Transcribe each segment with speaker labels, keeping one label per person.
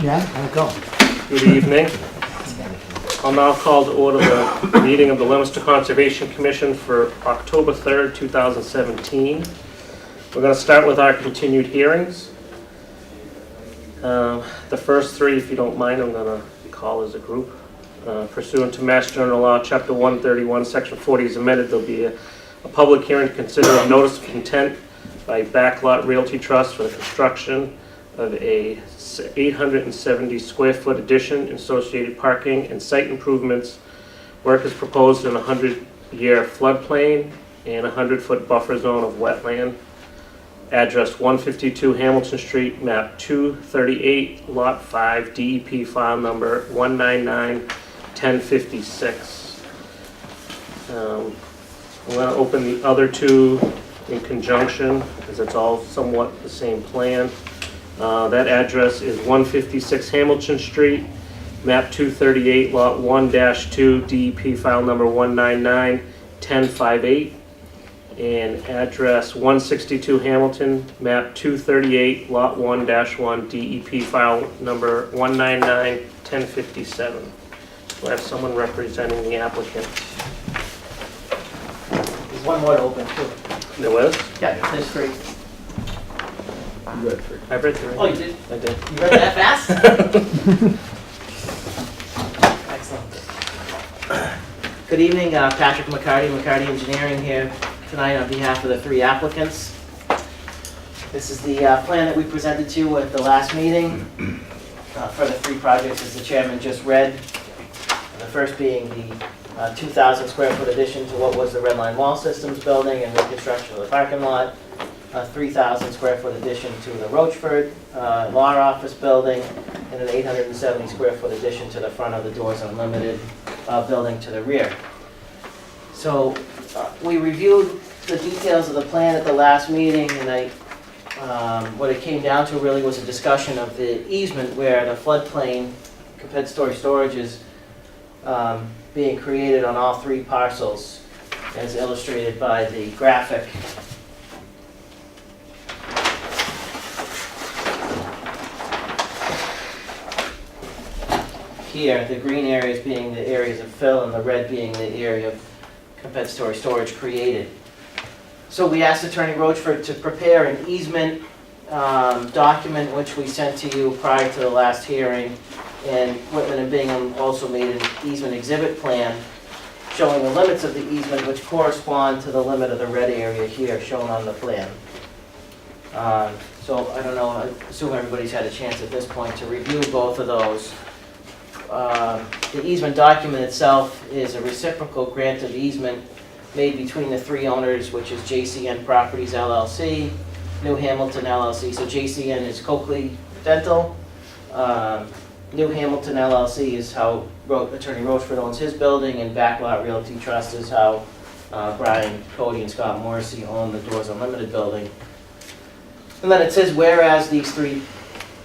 Speaker 1: Jen. How'd it go?
Speaker 2: Good evening. I'll now call to order the meeting of the Leominster Conservation Commission for October 3rd, 2017. We're going to start with our continued hearings. The first three, if you don't mind, I'm going to call as a group. Pursuant to Mass General Law, Chapter 131, Section 40 is amended. There'll be a public hearing to consider a notice of intent by Backlot Realty Trust for the construction of a 870 square foot addition, associated parking and site improvements. Work is proposed in a 100-year floodplain and a 100-foot buffer zone of wetland. Address 152 Hamilton Street, map 238, lot 5, DEP file number 199-1056. I'm going to open the other two in conjunction, because it's all somewhat the same plan. That address is 156 Hamilton Street, map 238, lot 1-2, DEP file number 199-1058. And address 162 Hamilton, map 238, lot 1-1, DEP file number 199-1057. Do I have someone representing the applicant?
Speaker 3: There's one more to open too.
Speaker 2: There was?
Speaker 3: Yeah, there's three.
Speaker 1: You read three.
Speaker 2: I've read three.
Speaker 3: Oh, you did?
Speaker 2: I did.
Speaker 3: You read that fast? Excellent. Good evening, Patrick McCarty, McCarty Engineering here tonight on behalf of the three applicants. This is the plan that we presented to you at the last meeting for the three projects, as the chairman just read. And the first being the 2,000 square foot addition to what was the Red Line Wall Systems building and reconstruction of the parking lot. A 3,000 square foot addition to the Rochford law office building, and an 870 square foot addition to the front of the Doors Unlimited building to the rear. So we reviewed the details of the plan at the last meeting, and what it came down to really was a discussion of the easement where the floodplain compensatory storage is being created on all three parcels, as illustrated by the graphic. Here, the green areas being the areas of fill and the red being the area of compensatory storage created. So we asked Attorney Rochford to prepare an easement document, which we sent to you prior to the last hearing, and Whitman and Bingham also made an easement exhibit plan showing the limits of the easement, which correspond to the limit of the red area here shown on the plan. So I don't know, I assume everybody's had a chance at this point to review both of those. The easement document itself is a reciprocal grant of easement made between the three owners, which is JCN Properties LLC, New Hamilton LLC. So JCN is Coakley Dental. New Hamilton LLC is how Attorney Rochford owns his building, and Backlot Realty Trust is how Brian Cody and Scott Morrissey own the Doors Unlimited building. And then it says, whereas these three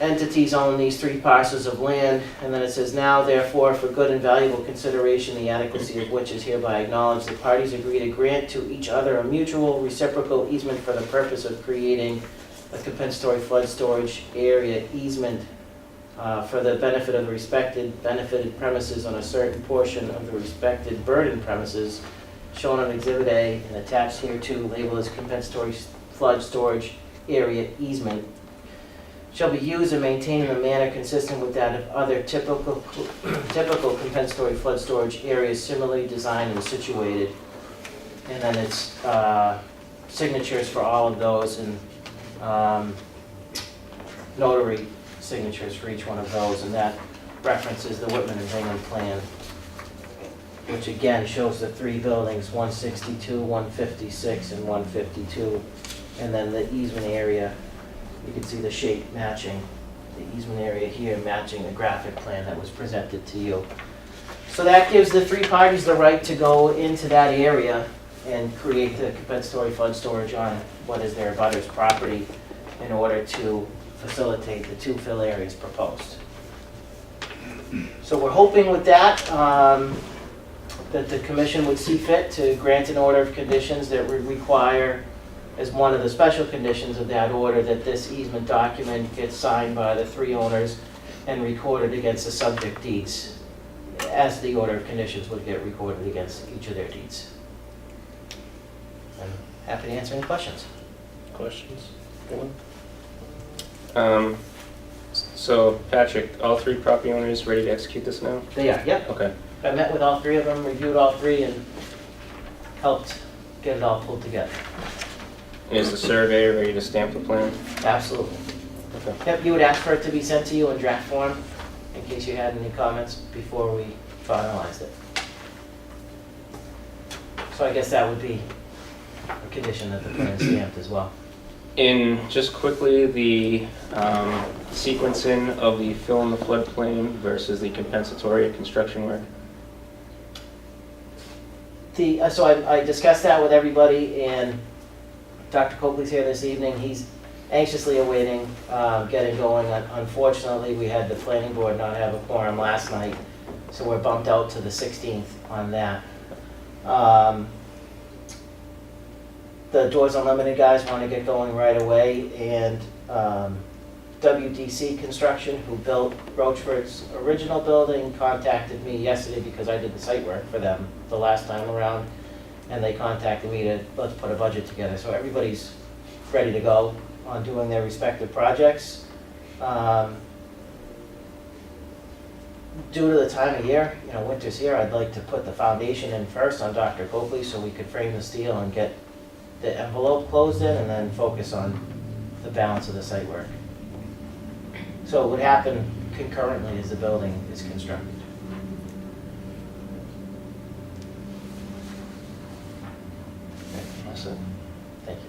Speaker 3: entities own these three parcels of land, and then it says, now therefore for good and valuable consideration, the adequacy of which is hereby acknowledged, the parties agree to grant to each other a mutual reciprocal easement for the purpose of creating a compensatory flood storage area easement for the benefit of the respected benefited premises on a certain portion of the respected burdened premises shown on Exhibit A and attached hereto, labeled as compensatory flood storage area easement, shall be used and maintained in a manner consistent with that of other typical compensatory flood storage areas similarly designed and situated. And then it's signatures for all of those, and notary signatures for each one of those, and that references the Whitman and Bingham plan, which again shows the three buildings, 162, 156, and 152, and then the easement area. You can see the shape matching, the easement area here matching the graphic plan that was presented to you. So that gives the three parties the right to go into that area and create the compensatory flood storage on what is their abutter's property in order to facilitate the two fill areas proposed. So we're hoping with that that the commission would see fit to grant an order of conditions that would require, as one of the special conditions of that order, that this easement document gets signed by the three owners and recorded against the subject deeds, as the order of conditions would get recorded against each of their deeds. I'm happy to answer any questions.
Speaker 2: Questions? Anyone?
Speaker 4: So Patrick, all three property owners ready to execute this now?
Speaker 3: They are, yep.
Speaker 4: Okay.
Speaker 3: I met with all three of them, reviewed all three, and helped get it all pulled together.
Speaker 4: Is the surveyor ready to stamp the plan?
Speaker 3: Absolutely.
Speaker 4: Okay.
Speaker 3: Yep, you would ask for it to be sent to you in draft form, in case you had any comments before we finalized it. So I guess that would be a condition that the plan is stamped as well.
Speaker 4: In just quickly, the sequencing of the fill in the floodplain versus the compensatory construction work.
Speaker 3: So I discussed that with everybody, and Dr. Copley's here this evening. He's anxiously awaiting getting going. Unfortunately, we had the planning board not have a quorum last night, so we're bumped out to the 16th on that. The Doors Unlimited guys want to get going right away, and WDC Construction, who built Roachford's original building, contacted me yesterday because I did the site work for them the last time around, and they contacted me to let's put a budget together. So everybody's ready to go on doing their respective projects. Due to the time of year, winter's here, I'd like to put the foundation in first on Dr. Copley so we could frame the steel and get the envelope closed in, and then focus on the balance of the site work. So it would happen concurrently as the building is constructed.
Speaker 4: That's it.
Speaker 3: Thank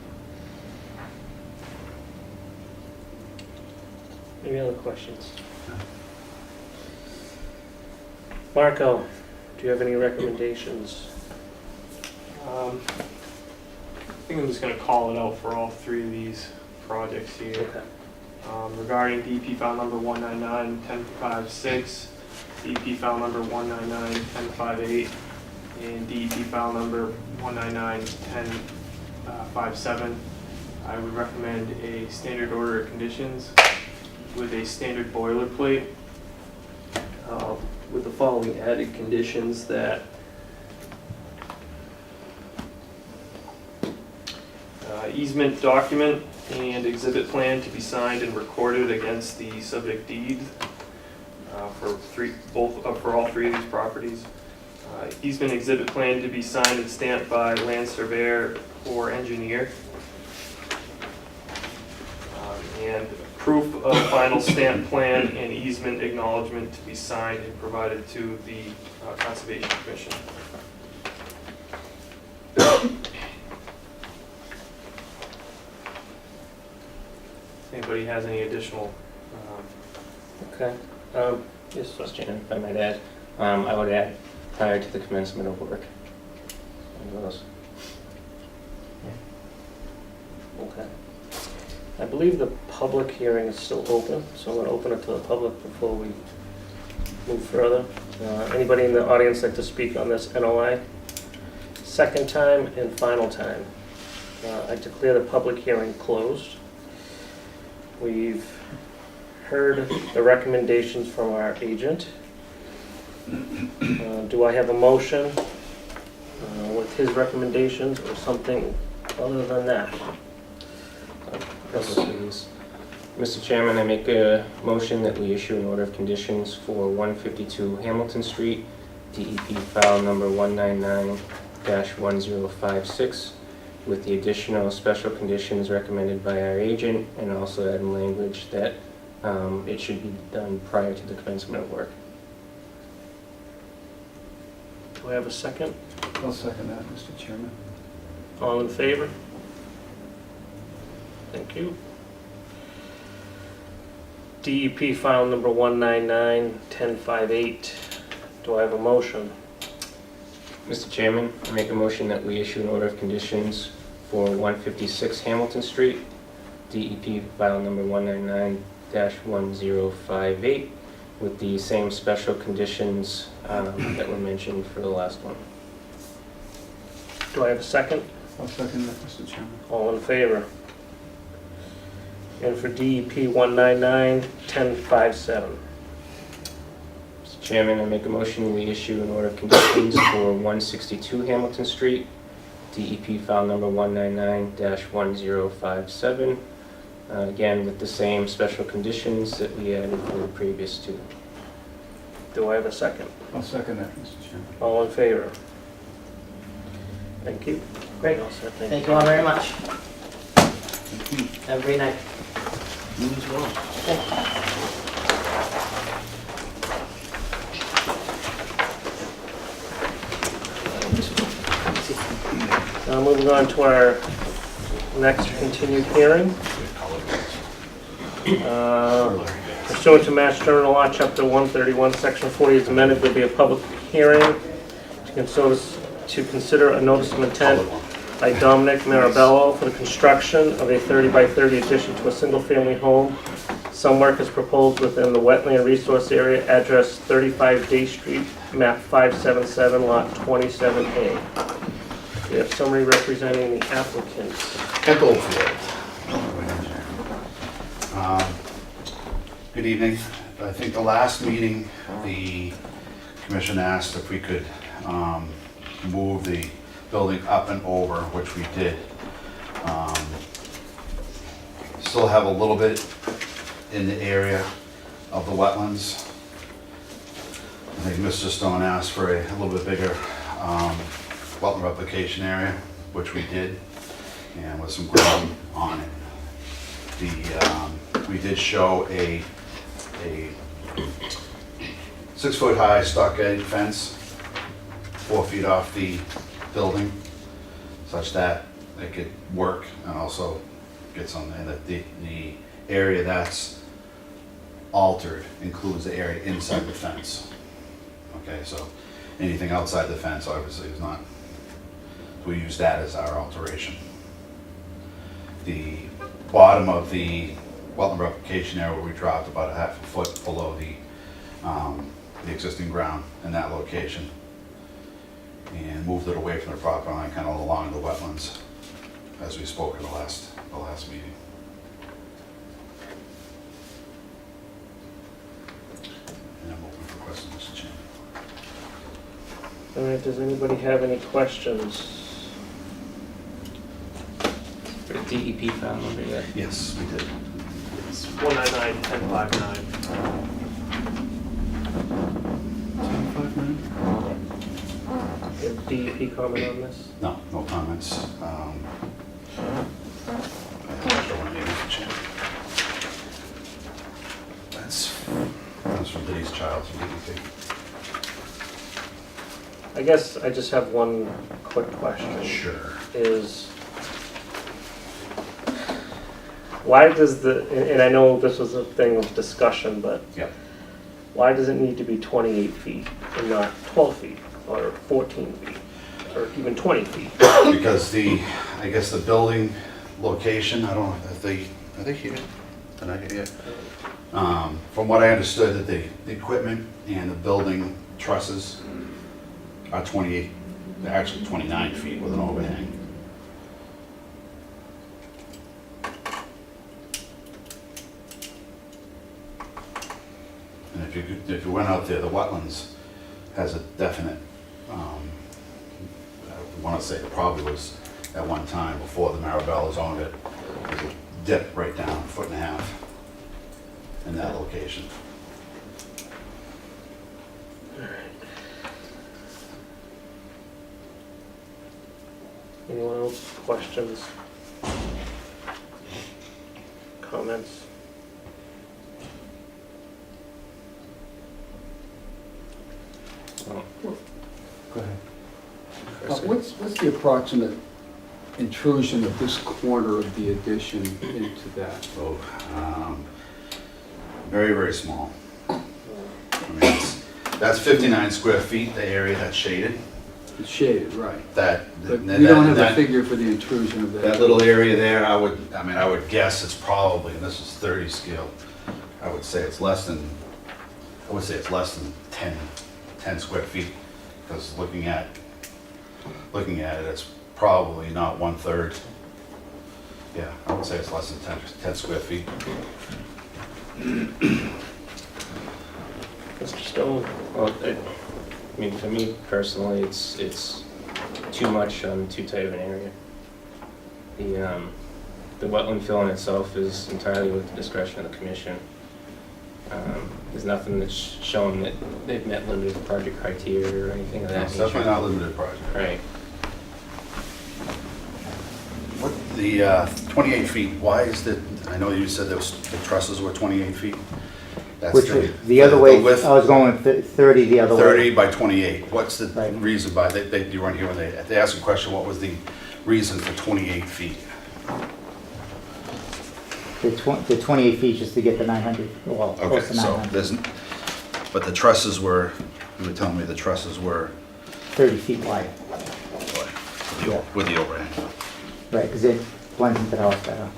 Speaker 3: you.
Speaker 2: Any other questions? Marco, do you have any recommendations?
Speaker 5: I think I'm just gonna call it out for all three of these projects here.
Speaker 2: Okay.
Speaker 5: Regarding DEP file number 199-1056, DEP file number 199-1058, and DEP file number 199-1057, I would recommend a standard order of conditions with a standard boilerplate, with the following added conditions: that easement document and exhibit plan to be signed and recorded against the subject deed for all three of these properties. Easement exhibit plan to be signed and stamped by land surveyor or engineer. And proof of final stamp plan and easement acknowledgement to be signed and provided to the Conservation Commission. Anybody has any additional?
Speaker 2: Okay. Yes,
Speaker 4: Mr. Chairman, if I might add, I would add prior to the commencement of work. One of those.
Speaker 2: Okay. I believe the public hearing is still open, so I'm going to open it to the public before we move further. Anybody in the audience like to speak on this NOI? Second time and final time. I declare the public hearing closed. We've heard the recommendations from our agent. Do I have a motion with his recommendations or something other than that?
Speaker 4: Mr. Chairman, I make a motion that we issue an order of conditions for 152 Hamilton Street, DEP file number 199-1056, with the additional special conditions recommended by our agent, and also add language that it should be done prior to the commencement of work.
Speaker 2: Do I have a second?
Speaker 1: I'll second that, Mr. Chairman.
Speaker 2: All in favor? Thank you. DEP file number 199-1058. Do I have a motion?
Speaker 4: Mr. Chairman, I make a motion that we issue an order of conditions for 156 Hamilton Street, DEP file number 199-1058, with the same special conditions that were mentioned for the last one.
Speaker 2: Do I have a second?
Speaker 1: I'll second that, Mr. Chairman.
Speaker 2: All in favor? And for DEP 199-1057.
Speaker 4: Chairman, I make a motion, we issue an order of conditions for 162 Hamilton Street, DEP file number 199-1057. Again, with the same special conditions that we added for the previous two.
Speaker 2: Do I have a second?
Speaker 1: I'll second that, Mr. Chairman.
Speaker 2: All in favor? Thank you.
Speaker 3: Great.
Speaker 2: All set,
Speaker 3: Thank you all very much. Have a great night.
Speaker 1: You as well.
Speaker 2: Now moving on to our next continued hearing. Pursuant to Mass General Law, Chapter 131, Section 40 is amended, there'll be a public hearing to consider a notice of intent by Dominic Maribel for the construction of a 30 by 30 addition to a single-family home. Some work is proposed within the wetland resource area, address 35 Day Street, map 577, lot 27A. We have somebody representing the applicant.
Speaker 6: Echofield. Good evening. I think the last meeting, the commission asked if we could move the building up and over, which we did. Still have a little bit in the area of the wetlands. I think Mr. Stone asked for a little bit bigger wetland replication area, which we did, and with some ground on it. We did show a 6-foot high stockade fence, 4 feet off the building, such that it could work and also get some, and that the area that's altered includes the area inside the fence. Okay, so anything outside the fence obviously is not, we use that as our alteration. The bottom of the wetland replication area, we dropped about a half a foot below the existing ground in that location, and moved it away from the property line, kind of along the wetlands, as we spoke in the last meeting. And I'm open for questions, Mr. Chairman.
Speaker 2: All right, does anybody have any questions?
Speaker 4: For DEP file number yet?
Speaker 6: Yes, we did.
Speaker 5: It's 199-1059.
Speaker 2: Do you have DEP comment on this?
Speaker 6: No, no comments. I don't want to name Mr. Chairman. That's from Denise Childs from DEP.
Speaker 2: I guess I just have one quick question.
Speaker 6: Sure.
Speaker 2: Is why does and I know this was a thing of discussion, but
Speaker 6: Yep.
Speaker 2: why does it need to be 28 feet and not 12 feet or 14 feet or even 20 feet?
Speaker 6: Because I guess the building location, I don't know if are they here? Did I get here? From what I understood, that the equipment and the building trusses are 28, they're actually 29 feet with an overhang. And if you went out there, the wetlands has a definite, I want to say it probably was at one time before the Maribel's owned it, it would dip right down 1.5 feet in that location.
Speaker 2: Anyone else? Questions? Comments?
Speaker 1: Go ahead. What's the approximate intrusion of this corner of the addition into that?
Speaker 6: So, very, very small. I mean, that's 59 square feet, the area that's shaded.
Speaker 1: It's shaded, right.
Speaker 6: That,
Speaker 1: But we don't have a
Speaker 6: that-
Speaker 1: figure for the intrusion of
Speaker 6: That
Speaker 1: that.
Speaker 6: little area there, I would guess it's probably, and this is 30 scale, I would say it's less than 10 square feet, because looking at it, it's probably not 1/3. Yeah, I would say it's less than 10 square feet.
Speaker 2: Mr. stone.
Speaker 4: Well, I mean, for me personally, it's too much on too tight of an area. The wetland filling itself is entirely with the discretion of the commission. There's nothing that's showing that they've met limited project criteria or anything of that
Speaker 6: It's
Speaker 4: nature.
Speaker 6: definitely not a limited project.
Speaker 4: Right.
Speaker 6: What, the 28 feet, why is the, I know you said the trusses were 28 feet? That's
Speaker 7: Which was the other way,
Speaker 6: width,
Speaker 7: I was going with 30 the other way.
Speaker 6: 30 by 28. What's the
Speaker 7: Right.
Speaker 6: reason by, you weren't here when they asked a question, what was the reason for 28 feet?
Speaker 7: The 28 feet just to get the 900, well,
Speaker 6: Okay,
Speaker 7: close to
Speaker 6: so
Speaker 7: 900.
Speaker 6: there's, but the trusses were, you were telling me the trusses were
Speaker 7: 30 feet wide,
Speaker 6: with the overhang.
Speaker 7: right, because it blends into the house better.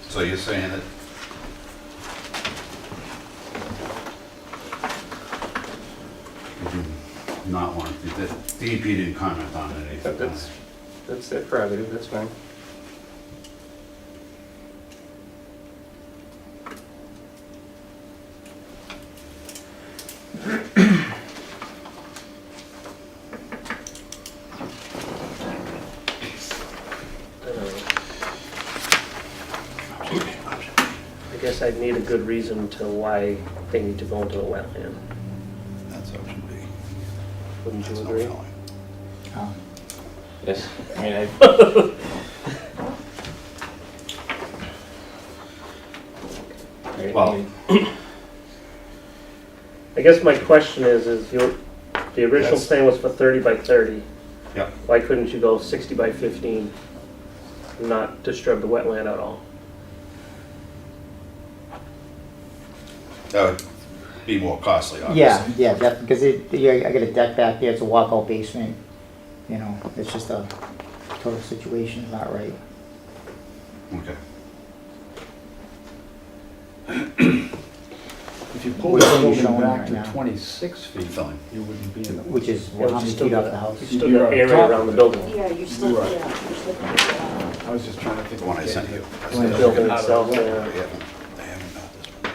Speaker 6: So you're saying that you do not want, the DEP didn't comment on anything.
Speaker 4: That's their prerogative, that's fine.
Speaker 2: I guess I'd need a good reason to why they need to go into the wetland.
Speaker 6: That's option B.
Speaker 2: Wouldn't you
Speaker 6: There's no
Speaker 2: agree?
Speaker 6: filling.
Speaker 4: Yes, I mean, I,
Speaker 6: Well,
Speaker 2: I guess my question is the original
Speaker 6: That's-
Speaker 2: plan was for 30 by 30.
Speaker 6: Yep.
Speaker 2: Why couldn't you go 60 by 15 and not disturb the wetland at all?
Speaker 6: that would be more costly, obviously.
Speaker 7: Yeah, definitely, because I got a deck back there, it's a walkout basement, you know, it's just a total situation, is not right.
Speaker 6: Okay.
Speaker 1: If you pull
Speaker 7: What
Speaker 1: the
Speaker 7: are you
Speaker 1: building
Speaker 7: showing
Speaker 1: back
Speaker 7: right
Speaker 1: to
Speaker 7: now?
Speaker 1: 26 feet,
Speaker 6: Filling.
Speaker 1: you wouldn't be in the.
Speaker 7: Which is
Speaker 2: Yeah,
Speaker 7: how many
Speaker 2: still
Speaker 7: feet off
Speaker 2: got-
Speaker 7: the house?
Speaker 2: You still got
Speaker 1: You're on
Speaker 2: area
Speaker 1: top
Speaker 2: around
Speaker 1: of
Speaker 2: the
Speaker 1: it.
Speaker 2: building.
Speaker 8: Yeah, you're still,
Speaker 1: Right.
Speaker 8: yeah, you're still.
Speaker 1: I was just trying to think.
Speaker 6: The one I
Speaker 1: of
Speaker 6: sent you.
Speaker 1: getting
Speaker 2: The building itself,
Speaker 6: They
Speaker 2: yeah.
Speaker 6: haven't got this one.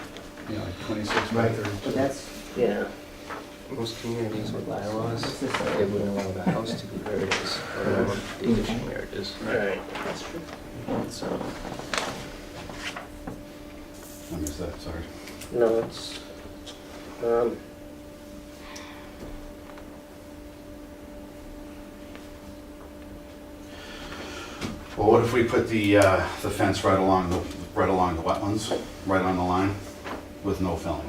Speaker 1: You know, like 26 by
Speaker 7: Right,
Speaker 1: 32.
Speaker 7: but that's,
Speaker 2: Yeah.
Speaker 4: most communities with bylaws, they wouldn't allow the house to be where it is, or allow the addition where it is.
Speaker 2: Right.
Speaker 8: That's true.
Speaker 2: So,
Speaker 6: I missed that, sorry.
Speaker 2: no, it's,
Speaker 6: Well, what if we put the fence right along the wetlands, right on the line, with no filling?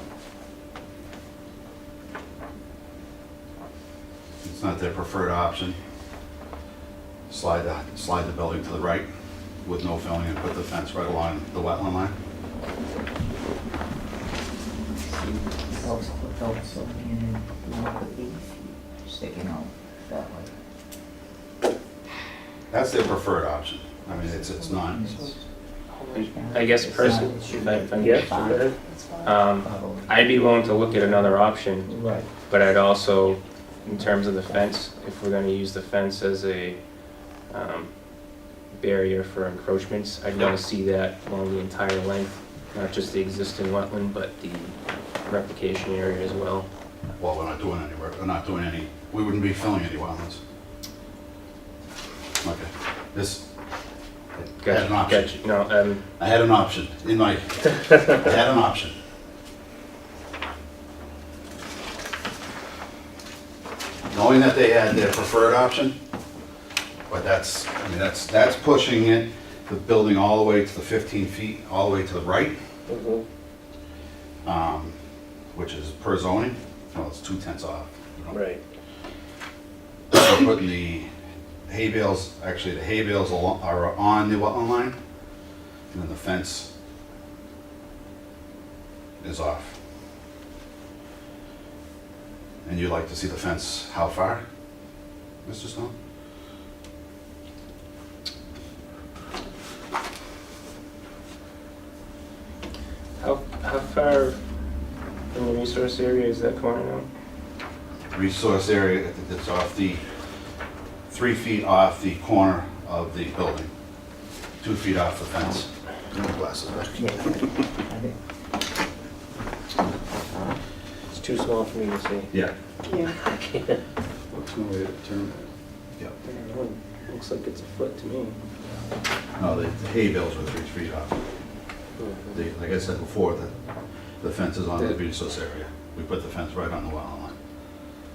Speaker 6: It's not their preferred option. Slide the building to the right with no filling and put the fence right along the wetland line?
Speaker 7: sticking out that way.
Speaker 6: That's their preferred option. I mean, it's not,
Speaker 4: I guess personally, if I may,
Speaker 2: yeah, go ahead.
Speaker 8: That's fine.
Speaker 4: I'd be willing to look at another option,
Speaker 7: Right.
Speaker 4: but I'd also, in terms of the fence, if we're gonna use the fence as a barrier for encroachments, I'd wanna see that along the entire length, not just the existing wetland, but the replication area as well.
Speaker 6: well, we're not doing any work, we wouldn't be filling any wetlands. Okay, this, I had an option.
Speaker 4: Gotcha. No,
Speaker 6: I had an option in my, I had an option. Knowing that they had their preferred option, but that's, I mean, that's pushing it, the building all the way to the 15 feet, all the way to the right,
Speaker 2: Mhm.
Speaker 6: which is per zoning, well, it's 2/10 off. You know.
Speaker 2: Right.
Speaker 6: So putting the hay bales, actually the hay bales are on the wetland line, and then the fence is off. And you'd like to see the fence, how far, Mr. Stone?
Speaker 4: how far from the resource area is that corner now?
Speaker 6: Resource area, it's off the, 3 feet off the corner of the building. 2 feet off the fence. Glasses back.
Speaker 2: It's too small for me to see.
Speaker 6: Yeah.
Speaker 8: Yeah.
Speaker 2: I can't.
Speaker 1: What's no way to turn
Speaker 4: Looks like it's a foot to me.
Speaker 6: No, the hay bales were 3 feet off. Like I said before, the fence is on the resource area. We put the fence right on the well line.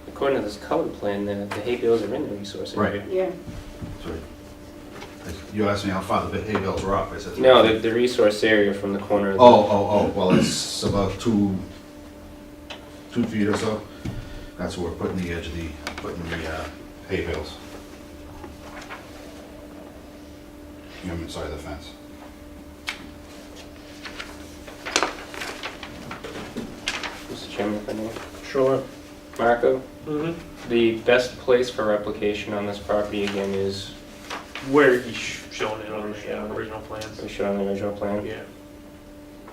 Speaker 4: According to this color plan, the hay bales are in the resource area.
Speaker 8: Yeah.
Speaker 6: So you asked me how far the hay bales were off. I said.
Speaker 4: No, the resource area from the corner of the...
Speaker 6: Well, it's about 2 feet or so. That's where we're putting the edge of putting the hay bales. I'm inside the fence.
Speaker 4: Mr. Chairman, if I may.
Speaker 2: Sure.
Speaker 4: Marco,
Speaker 5: Mm-hmm.
Speaker 4: the best place for replication on this property again is,
Speaker 5: Where he's shown it on the original plans.
Speaker 4: we showed on the original plan.
Speaker 5: Yeah.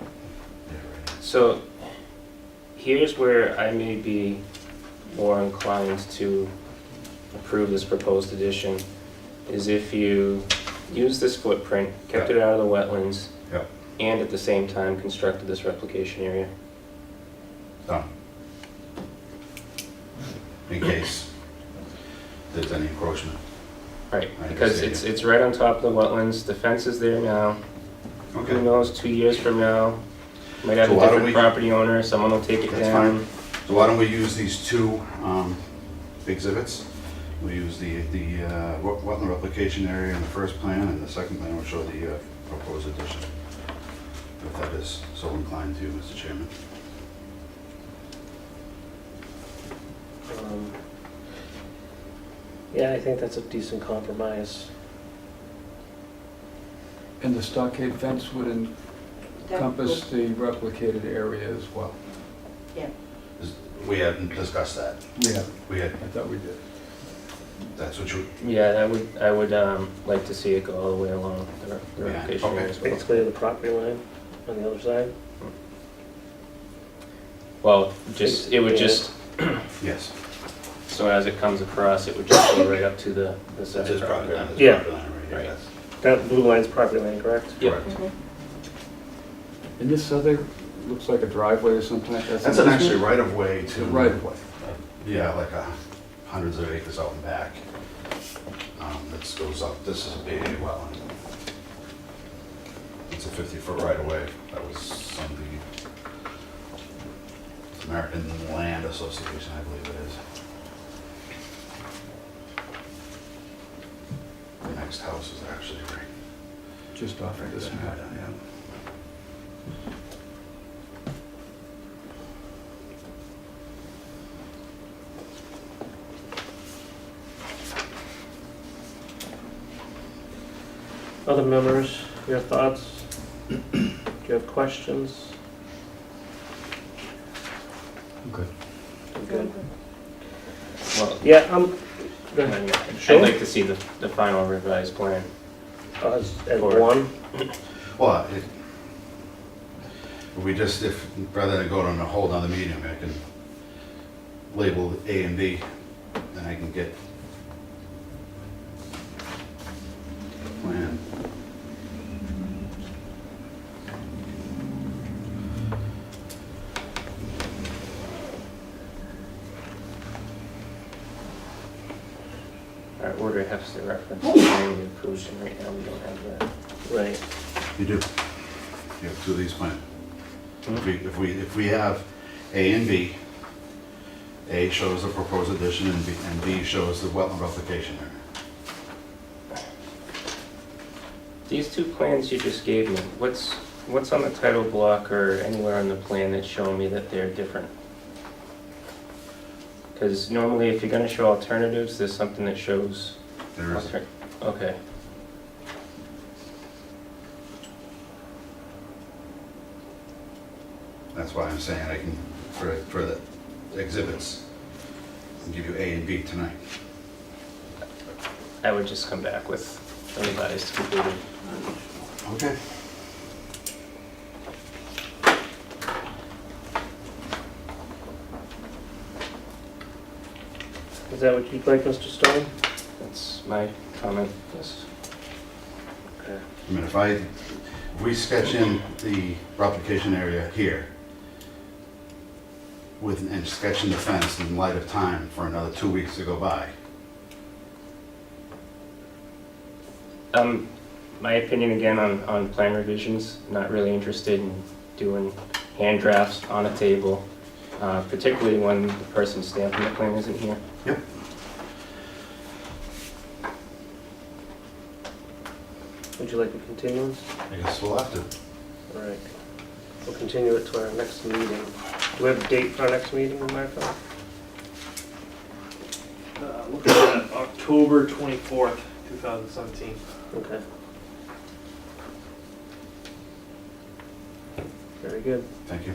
Speaker 6: Yeah, right.
Speaker 4: So here's where I may be more inclined to approve this proposed addition, is if you use this footprint, kept it out of the wetlands,
Speaker 6: Yeah.
Speaker 4: and at the same time constructed this replication area.
Speaker 6: Done. In case there's any encroachment.
Speaker 4: Right,
Speaker 6: I
Speaker 4: because
Speaker 6: understand.
Speaker 4: it's right on top of the wetlands, the fence is there now. Who
Speaker 6: Okay.
Speaker 4: knows, 2 years from now, might have
Speaker 6: So
Speaker 4: a
Speaker 6: why don't
Speaker 4: different
Speaker 6: we-
Speaker 4: property owner, someone will take it
Speaker 6: That's
Speaker 4: down.
Speaker 6: fine. So why don't we use these 2 exhibits? We'll use the wetland replication area in the first plan, and the second plan will show the proposed addition. If that is so inclined to you, Mr. Chairman.
Speaker 2: Yeah, I think that's a decent compromise.
Speaker 1: And the stockade fence would encompass the replicated area as well.
Speaker 6: We hadn't discussed that.
Speaker 1: Yeah,
Speaker 6: We had,
Speaker 1: I thought we did.
Speaker 6: that's what you,
Speaker 4: Yeah, I would like to see it go all the way along the
Speaker 6: Yeah,
Speaker 4: replication
Speaker 6: okay.
Speaker 4: area as well.
Speaker 2: Basically the property line on the other side.
Speaker 4: Well, just, it would just,
Speaker 6: yes.
Speaker 4: so as it comes across, it would just go right up to the
Speaker 6: That's
Speaker 4: center
Speaker 6: his property
Speaker 4: property
Speaker 6: line,
Speaker 4: line.
Speaker 6: his
Speaker 2: Yeah.
Speaker 6: property line right here,
Speaker 4: Right.
Speaker 6: yes.
Speaker 2: That blue line's property line, correct?
Speaker 4: Yep.
Speaker 6: Correct.
Speaker 1: And this other looks like a driveway or something like that.
Speaker 6: That's an actually right of way
Speaker 1: It's
Speaker 6: to.
Speaker 1: a right of way.
Speaker 6: Yeah, like hundreds of acres out and back. This goes up, this is a big wetland. It's a 50-foot right of way. That was some of the American Land Association, I believe it is. The next house is actually right.
Speaker 1: Just off of this map.
Speaker 6: Yeah.
Speaker 2: Other members, your thoughts? Do you have questions?
Speaker 1: Good.
Speaker 2: Good.
Speaker 4: Well,
Speaker 2: Yeah, go ahead. Sure.
Speaker 4: I'd like to see the final revised plan.
Speaker 2: As
Speaker 4: Or-
Speaker 2: one?
Speaker 6: Well, if rather than go on a whole nother meeting, I can label A and B, then I can get the plan.
Speaker 4: Our order has to reference the plan we approved, and right now we don't have that.
Speaker 2: Right.
Speaker 6: You do. You have 2 of these plans. If we have A and B, A shows the proposed addition and B shows the wetland replication area.
Speaker 4: These 2 plans you just gave me, what's on the title block or anywhere on the plan that's showing me that they're different? Because normally if you're gonna show alternatives, there's something that shows.
Speaker 6: There is,
Speaker 4: Okay.
Speaker 6: that's why I'm saying I can, for the exhibits, I can give you A and B tonight.
Speaker 4: I would just come back with a revised completed.
Speaker 6: Okay.
Speaker 2: Is that what you'd like, Mr. Stone?
Speaker 4: That's my comment, yes.
Speaker 2: Okay.
Speaker 6: I mean, if we sketch in the replication area here and sketch in the fence in light of time for another 2 weeks to go by,
Speaker 4: My opinion again on plan revisions, not really interested in doing hand drafts on a table, particularly when the person stamping the plan isn't here.
Speaker 6: Yep.
Speaker 2: Would you like a continuance?
Speaker 6: I guess we'll have to.
Speaker 2: All right. We'll continue it to our next meeting. Do we have a date for our next meeting, Marco?
Speaker 5: Looking at October 24th, 2017.
Speaker 2: Okay. Very good.
Speaker 6: Thank you.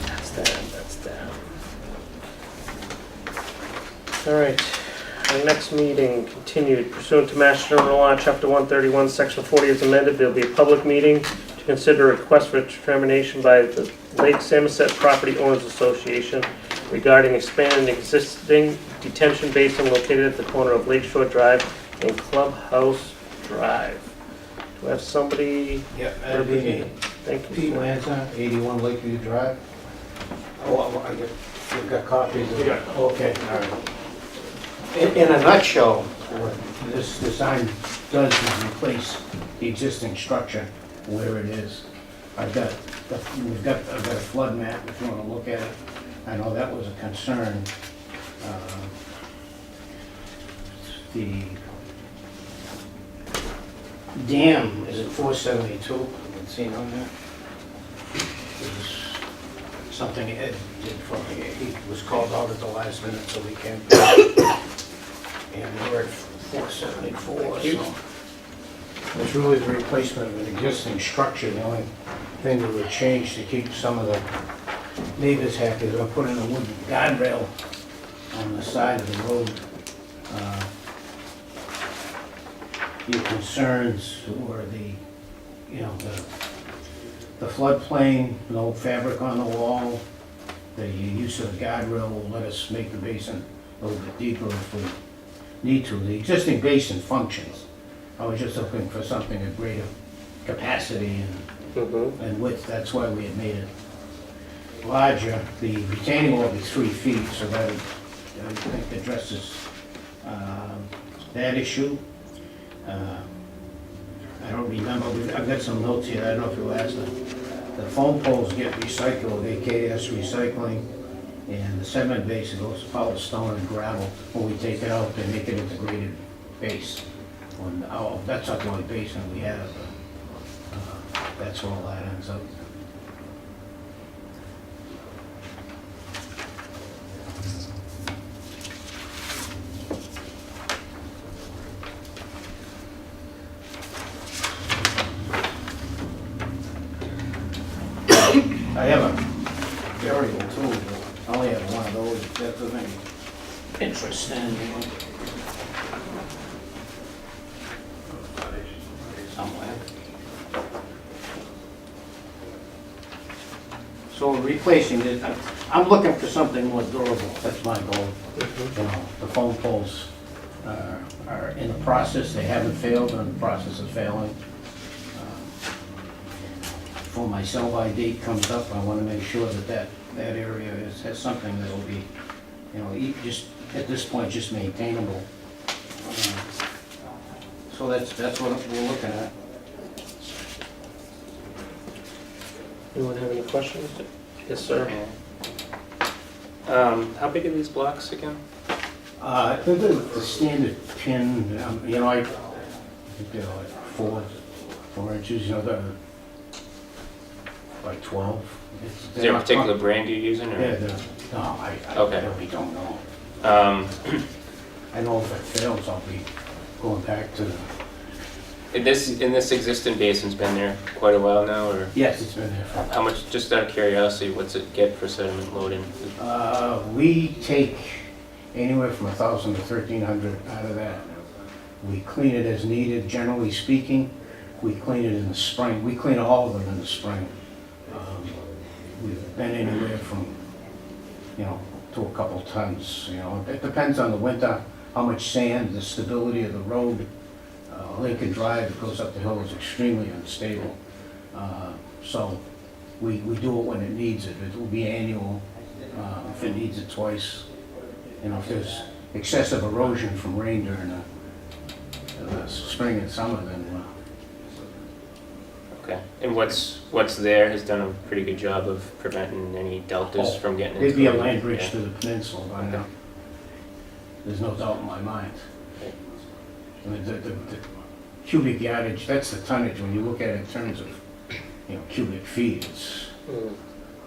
Speaker 2: That's that. All right. Our next meeting continued pursuant to Mass General Law, Chapter 131, Section 40 is amended. There'll be a public meeting to consider a request for determination by the Lake Samoset Property Owners Association regarding expanding existing detention basin located at the corner of Lakeshore Drive and Clubhouse Drive. Do I have somebody?
Speaker 8: Yeah, that'd be me.
Speaker 2: Thank you.
Speaker 8: Pete
Speaker 2: sir.
Speaker 8: Lanza, 81 Lakeview Drive. Oh, you've got copies of it?
Speaker 5: Yeah.
Speaker 8: Okay, all right. In a nutshell, what this design does is replace the existing structure where it is. I've got a flood map if you want to look at it. I know that was a concern. The dam is at 472, I've seen on there. It was something Ed did for me. He was called out at the last minute, so we came back. And we're at 474, so it's really the replacement of an existing structure. The only thing that would change to keep some of the neighbors happy is we'll put in a wooden guardrail on the side of the road. Your concerns were the floodplain, no fabric on the wall. The use of the guardrail will let us make the basin a little bit deeper if we need to. The existing basin functions. I was just looking for something of greater capacity and width. That's why we had made it larger. The retaining wall will be 3 feet, so that I think addresses that issue. I don't remember, I've got some notes here, I don't know if you'll ask them. The foam poles get recycled, AKS recycling, and the cement base goes follow stone and gravel. When we take it out, they make it integrated base. That's not the only basement we have, but that's where all that ends up. I have a variable too, but I only have one of those, that doesn't interesting. Somewhere. So replacing it, I'm looking for something more durable, that's my goal. You know, the foam poles are in the process, they haven't failed, they're in the process of failing. Before my sell-by date comes up, I want to make sure that area has something that will be, you know, just at this point, just maintainable. So that's what we're looking at.
Speaker 2: Anyone have any questions? Yes, sir.
Speaker 4: How big are these blocks again?
Speaker 8: I think the standard pin, you know, I think they're like 4 inches, you know, like 12.
Speaker 4: Is there a particular brand you're using? Or?
Speaker 8: Yeah, no, I
Speaker 4: Okay.
Speaker 8: really don't know. I know if it fails, I'll be going back to the...
Speaker 4: In this existing basin's been there quite a while now, or
Speaker 8: Yes, it's been there for...
Speaker 4: how much? Just out of curiosity, what's it get for sediment loading?
Speaker 8: We take anywhere from 1,000 to 1,300 out of that. We clean it as needed, generally speaking. we clean it in the spring. We clean all of them in the spring. We've been anywhere from, to a couple tons, It depends on the winter, how much sand, the stability of the road. Lincoln Drive that goes up the hill is extremely unstable. So we do it when it needs it. It will be annual, if it needs it twice. If there's excessive erosion from rain during the spring and summer, then
Speaker 4: Okay, and what's there has done a pretty good job of preventing any deltas from getting into
Speaker 8: there'd be a
Speaker 4: the-
Speaker 8: land bridge
Speaker 4: yeah.
Speaker 8: to the peninsula by now. There's no doubt in my mind. I mean, the cubic yardage, that's the tonnage, when you look at it in terms of, cubic feet, it's,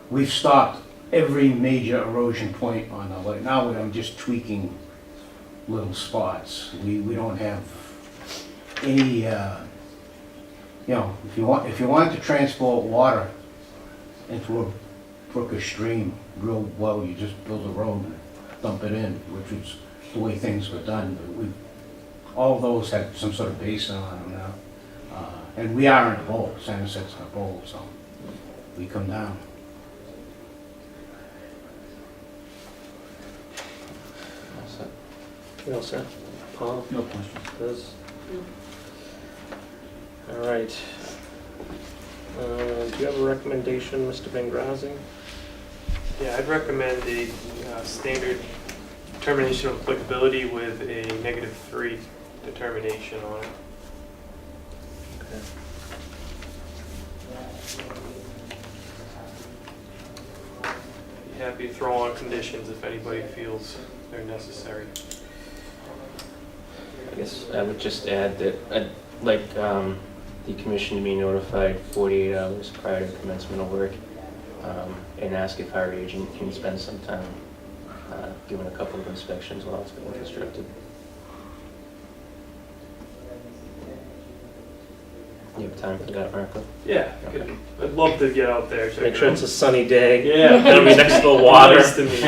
Speaker 8: we've stopped every major erosion point on the lake. Now I'm just tweaking little spots. We don't have any, if you want to transport water into a brook or stream real well, you just build a road and dump it in, which is the way things were done. But all of those have some sort of basin on them now. And we are in a bowl, Somerset's in a bowl, so we come down.
Speaker 2: You all set? Paul?
Speaker 1: No questions.
Speaker 2: Liz? All right. Do you have a recommendation, Mr. Bengrazi?
Speaker 5: Yeah, I'd recommend a standard determination of applicability with a -3 determination on it.
Speaker 2: Okay.
Speaker 5: Be happy to throw on conditions if anybody feels they're necessary.
Speaker 4: I guess I would just add that I'd like the commission to be notified 48 hours prior to commencement of work, and ask if our agent can spend some time doing a couple of inspections while it's being constructed. You have time for that, Marco?
Speaker 5: Yeah, I'd love to get out there. check
Speaker 2: Make
Speaker 5: it
Speaker 2: sure
Speaker 5: out.
Speaker 2: it's a sunny day.
Speaker 5: Yeah.
Speaker 2: It'll be next to the water.
Speaker 5: Nice to meet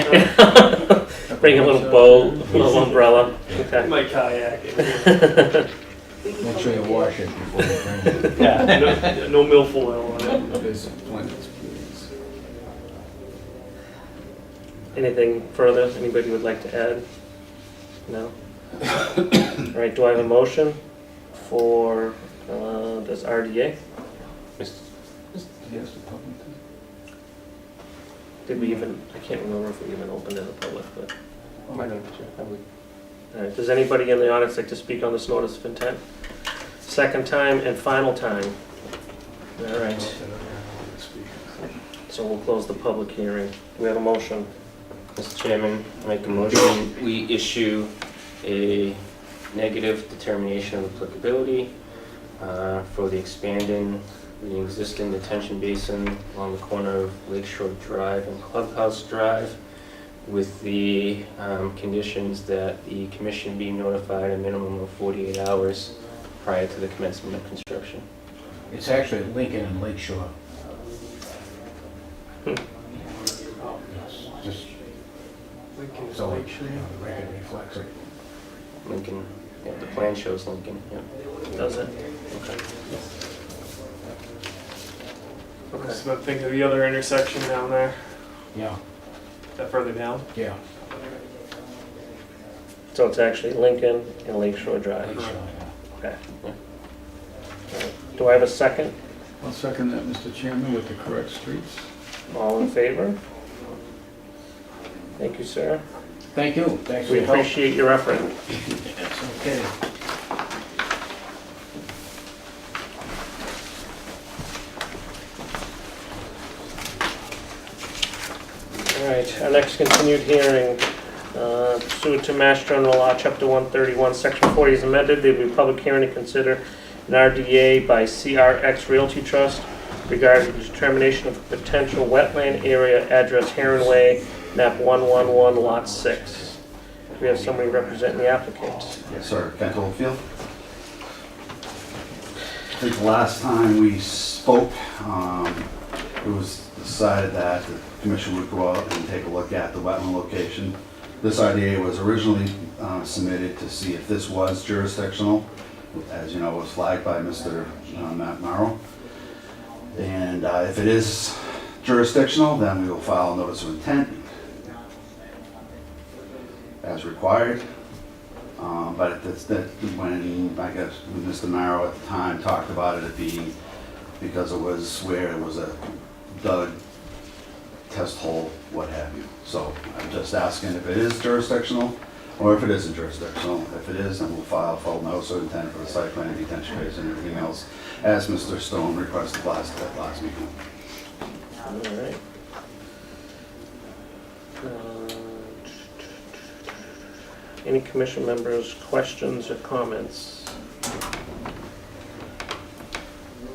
Speaker 5: you.
Speaker 2: Bring a little boat, a little umbrella. Okay.
Speaker 5: My kayaking.
Speaker 1: Make sure you wash it before you bring it.
Speaker 5: Yeah, no milfoil on it.
Speaker 1: There's plants, please.
Speaker 2: Anything further anybody would like to add? No? All right, do I have a motion for this RDA?
Speaker 4: Mr.
Speaker 1: Yes, the public.
Speaker 2: Did we even, I can't remember if we even opened it to the public, but.
Speaker 4: Why don't you? Have we-
Speaker 2: All right, does anybody in the audience like to speak on this notice of intent? Second time and final time. All right, so we'll close the public hearing. Do we have a motion?
Speaker 4: Mr. Chairman, I make a motion, we issue a negative determination of applicability for the expanding the existing detention basin along the corner of Lakeshore Drive and Clubhouse Drive, with the conditions that the commission be notified a minimum of 48 hours prior to the commencement of construction.
Speaker 8: It's actually Lincoln and Lakeshore. It's just so the record reflects it.
Speaker 4: Lincoln, yeah, the plan shows Lincoln, yeah.
Speaker 2: Does it?
Speaker 4: Okay.
Speaker 2: Okay.
Speaker 5: So think of the other intersection down there.
Speaker 8: Yeah,
Speaker 5: Is that further down?
Speaker 8: yeah.
Speaker 2: So it's actually Lincoln and Lakeshore Drive.
Speaker 8: Lakeshore, yeah.
Speaker 2: Okay. All right. Do I have a second?
Speaker 1: I'll second that, Mr. Chairman, with the correct streets.
Speaker 2: All in favor? Thank you, sir.
Speaker 8: Thank you. Thanks for
Speaker 2: We
Speaker 8: your help.
Speaker 2: appreciate your effort.
Speaker 8: It's okay.
Speaker 2: All right, our next continued hearing, pursuant to Mass General Law, Chapter 131, Section 40 is amended. There will be a public hearing to consider an RDA by CRX Realty Trust regarding the determination of a potential wetland area, address Heron Way, map 111, lot 6. We have somebody representing the applicant.
Speaker 6: Yes, sir. Kent Oldfield. I think last time we spoke, it was decided that the commission would go out and take a look at the wetland location. This idea was originally submitted to see if this was jurisdictional, as you know, was flagged by Mr. Matt Morrow. And if it is jurisdictional, then we will file a notice of intent as required. But when, I guess, when Mr. Morrow at the time talked about it being because it was where it was a dug test hole, what have you. So I'm just asking if it is jurisdictional or if it isn't jurisdictional. If it is, then we'll file a full notice of intent for the site plan, detention base, and everything else as Mr. Stone requested at last meeting.
Speaker 2: All right. Any commission members, questions or comments?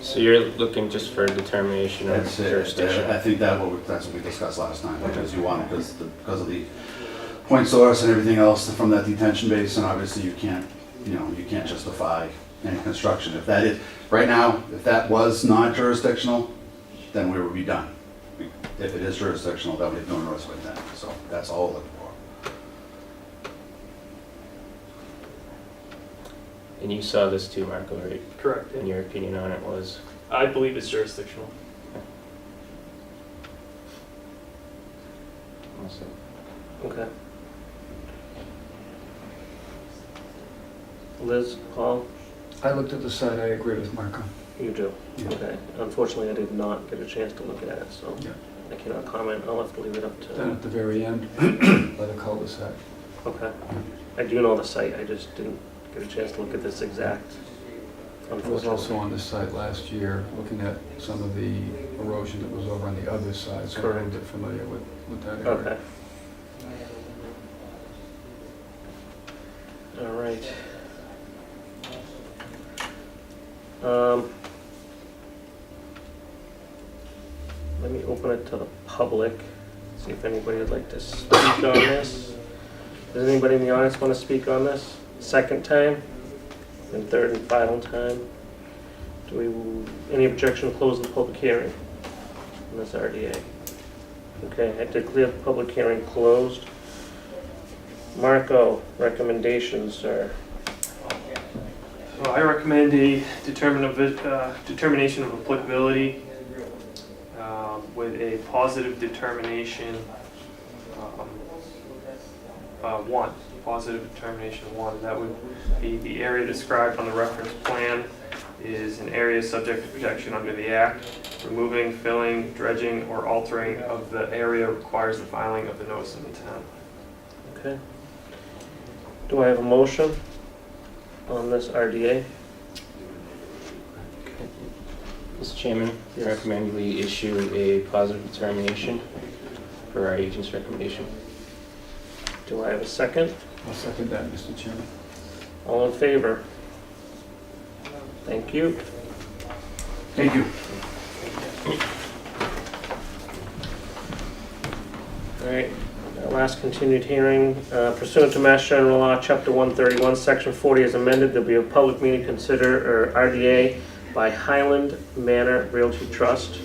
Speaker 4: So you're looking just for a determination of
Speaker 6: That's it.
Speaker 4: jurisdiction?
Speaker 6: I think that's what we discussed last time, because you want, because of the point source and everything else from that detention basin, obviously you can't justify any construction. If that is, right now, if that was not jurisdictional, then we would be done. If it is jurisdictional, then we have no notice of intent. So that's all we're looking for.
Speaker 4: And you saw this too, Marco, right?
Speaker 5: Correct.
Speaker 4: And your opinion on it was?
Speaker 5: I believe it's jurisdictional.
Speaker 4: Awesome.
Speaker 2: Okay. Liz, Paul,
Speaker 1: I looked at the site, I agree with Marco.
Speaker 2: you do?
Speaker 1: Yeah.
Speaker 2: Okay. Unfortunately, I did not get a chance to look at it, so
Speaker 1: Yeah.
Speaker 2: I cannot comment. I'll have to leave it up
Speaker 1: Then
Speaker 2: to...
Speaker 1: at the very end, by the cul-de-sac.
Speaker 2: Okay. I do know the site, I just didn't get a chance to look at this exact,
Speaker 1: I was
Speaker 2: unfortunately.
Speaker 1: also on this site last year, looking at some of the erosion that was over on the other side, so I'm a little
Speaker 2: Correct.
Speaker 1: bit familiar with that area.
Speaker 2: Okay. All right. Let me open it to the public, see if anybody would like to speak on this. Does anybody in the audience want to speak on this? Second time, and third and final time. Do we, any objection to close the public hearing on this RDA? Okay, I declare the public hearing closed. Marco, recommendations, sir.
Speaker 5: So I recommend a determination of applicability with a positive determination, positive determination one. That would be the area described on the reference plan is an area subject to protection under the Act. Removing, filling, dredging, or altering of the area requires the filing of the notice of intent.
Speaker 2: Okay. Do I have a motion on this RDA?
Speaker 4: Mr. Chairman, I
Speaker 2: Yes.
Speaker 4: recommend we issue a positive determination for our agent's recommendation.
Speaker 2: Do I have a second?
Speaker 1: I'll second that, Mr. Chairman.
Speaker 2: All in favor? Thank you.
Speaker 6: Thank you.
Speaker 2: All right, our last continued hearing, pursuant to Mass General Law, Chapter 131, Section 40 is amended, there'll be a public meeting consider, or RDA, by Highland Manor Realty Trust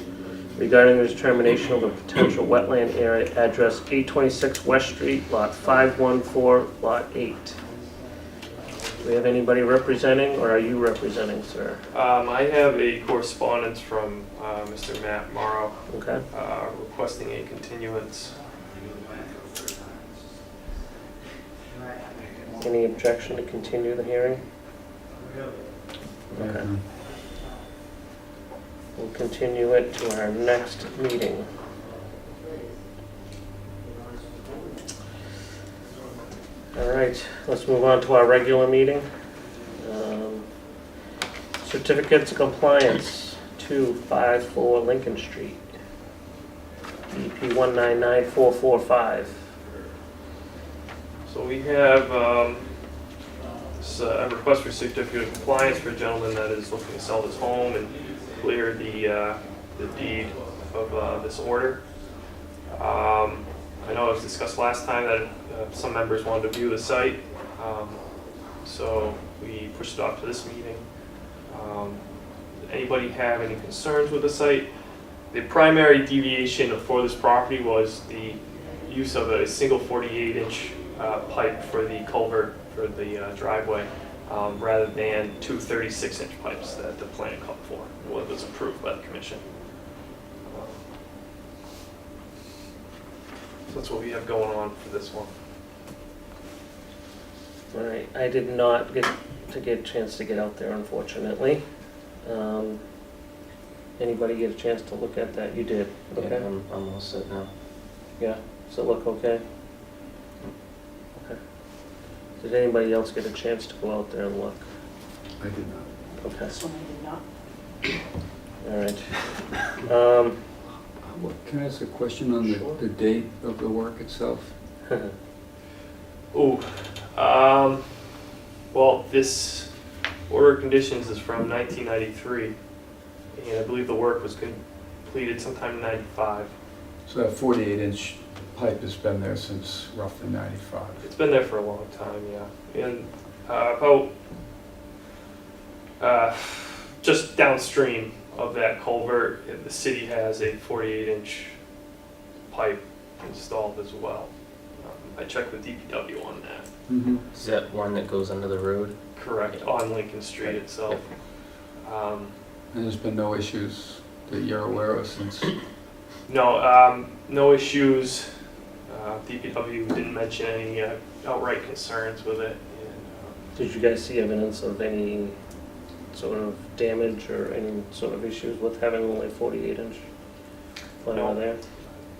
Speaker 2: regarding the determination of a potential wetland area, address 826 West Street, Lot 514, Lot 8. Do we have anybody representing, or are you representing, sir?
Speaker 5: I have a correspondence from Mr. Matt Morrow
Speaker 2: Okay.
Speaker 5: requesting a continuance.
Speaker 2: Any objection to continue the hearing? Okay. We'll continue it to our next meeting. All right, let's move on to our regular meeting. Certificates of compliance, 254 Lincoln Street, EP 199445.
Speaker 5: So we have a request for certificate of compliance for a gentleman that is looking to sell his home and clear the deed of this order. I know it was discussed last time that some members wanted to view the site, so we pushed it off to this meeting. Anybody have any concerns with the site? The primary deviation for this property was the use of a single 48-inch pipe for the culvert for the driveway. rather than two 36-inch pipes that the plan called for, what was approved by the commission. So that's what we have going on for this one.
Speaker 2: All right, I did not get a chance to get out there, unfortunately. Anybody get a chance to look at that? You did,
Speaker 4: Yeah,
Speaker 2: okay?
Speaker 4: I'm all set now.
Speaker 2: Yeah, does it look okay? Okay. Did anybody else get a chance to go out there and look?
Speaker 1: I did not.
Speaker 2: Okay,
Speaker 9: So I did not.
Speaker 2: all right.
Speaker 1: Can I ask a question on
Speaker 2: Sure.
Speaker 1: the date of the work itself?
Speaker 5: Ooh, well, this order of conditions is from 1993, and I believe the work was completed sometime in 95.
Speaker 1: So that 48-inch pipe has been there since roughly 95.
Speaker 5: It's been there for a long time, yeah. And just downstream of that culvert, the city has a 48-inch pipe installed as well. I checked with DPW on that.
Speaker 1: Mm-hmm.
Speaker 4: Is that one that goes under the road?
Speaker 5: Correct, on Lincoln Street itself.
Speaker 1: And there's been no issues that you're aware of since?
Speaker 5: No, no issues. DPW didn't mention any outright concerns with it. And,
Speaker 2: Did you guys see evidence of any sort of damage or any sort of issues with having only 48-inch line
Speaker 5: No.
Speaker 2: there?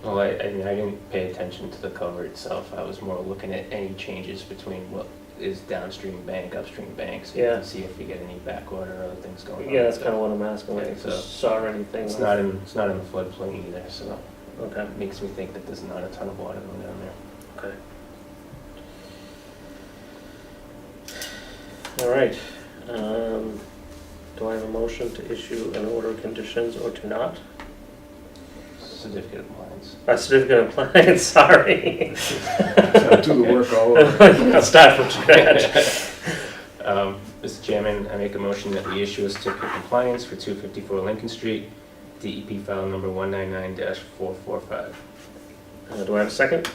Speaker 4: Well, I didn't pay attention to the cover itself. I was more looking at any changes between what is downstream bank, upstream bank, so you
Speaker 2: Yeah.
Speaker 4: can see if you get any backwater or other things going on.
Speaker 2: Yeah, that's kind of what I'm asking, like,
Speaker 4: Yeah,
Speaker 2: if you
Speaker 4: so
Speaker 2: saw anything.
Speaker 4: It's not in the floodplain either, so
Speaker 2: Okay,
Speaker 4: it makes me think that there's not a ton of water going down there.
Speaker 2: okay. All right. Do I have a motion to issue an order of conditions or to not?
Speaker 4: Certificate of compliance.
Speaker 2: A certificate of compliance, sorry.
Speaker 1: So do the work all over.
Speaker 2: I'll start from scratch.
Speaker 4: Mr. Chairman, I make a motion that we issue a certificate of compliance for 254 Lincoln Street, DEP file number 199-445.
Speaker 2: Do I have a second?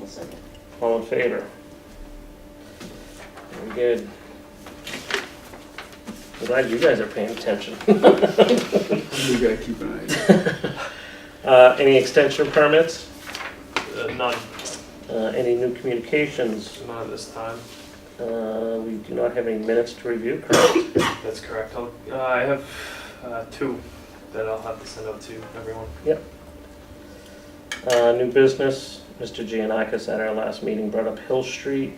Speaker 9: I'll second.
Speaker 2: All in favor? Very good. I'm glad you guys are paying attention.
Speaker 1: You gotta keep an eye on it.
Speaker 2: Any extension permits?
Speaker 5: none,
Speaker 2: Any new communications?
Speaker 5: none at this time.
Speaker 2: We do not have any minutes to review, correct?
Speaker 5: That's correct. I have two that I'll have to send out to everyone.
Speaker 2: New business, Mr. Giannakis at our last meeting brought up Hill Street.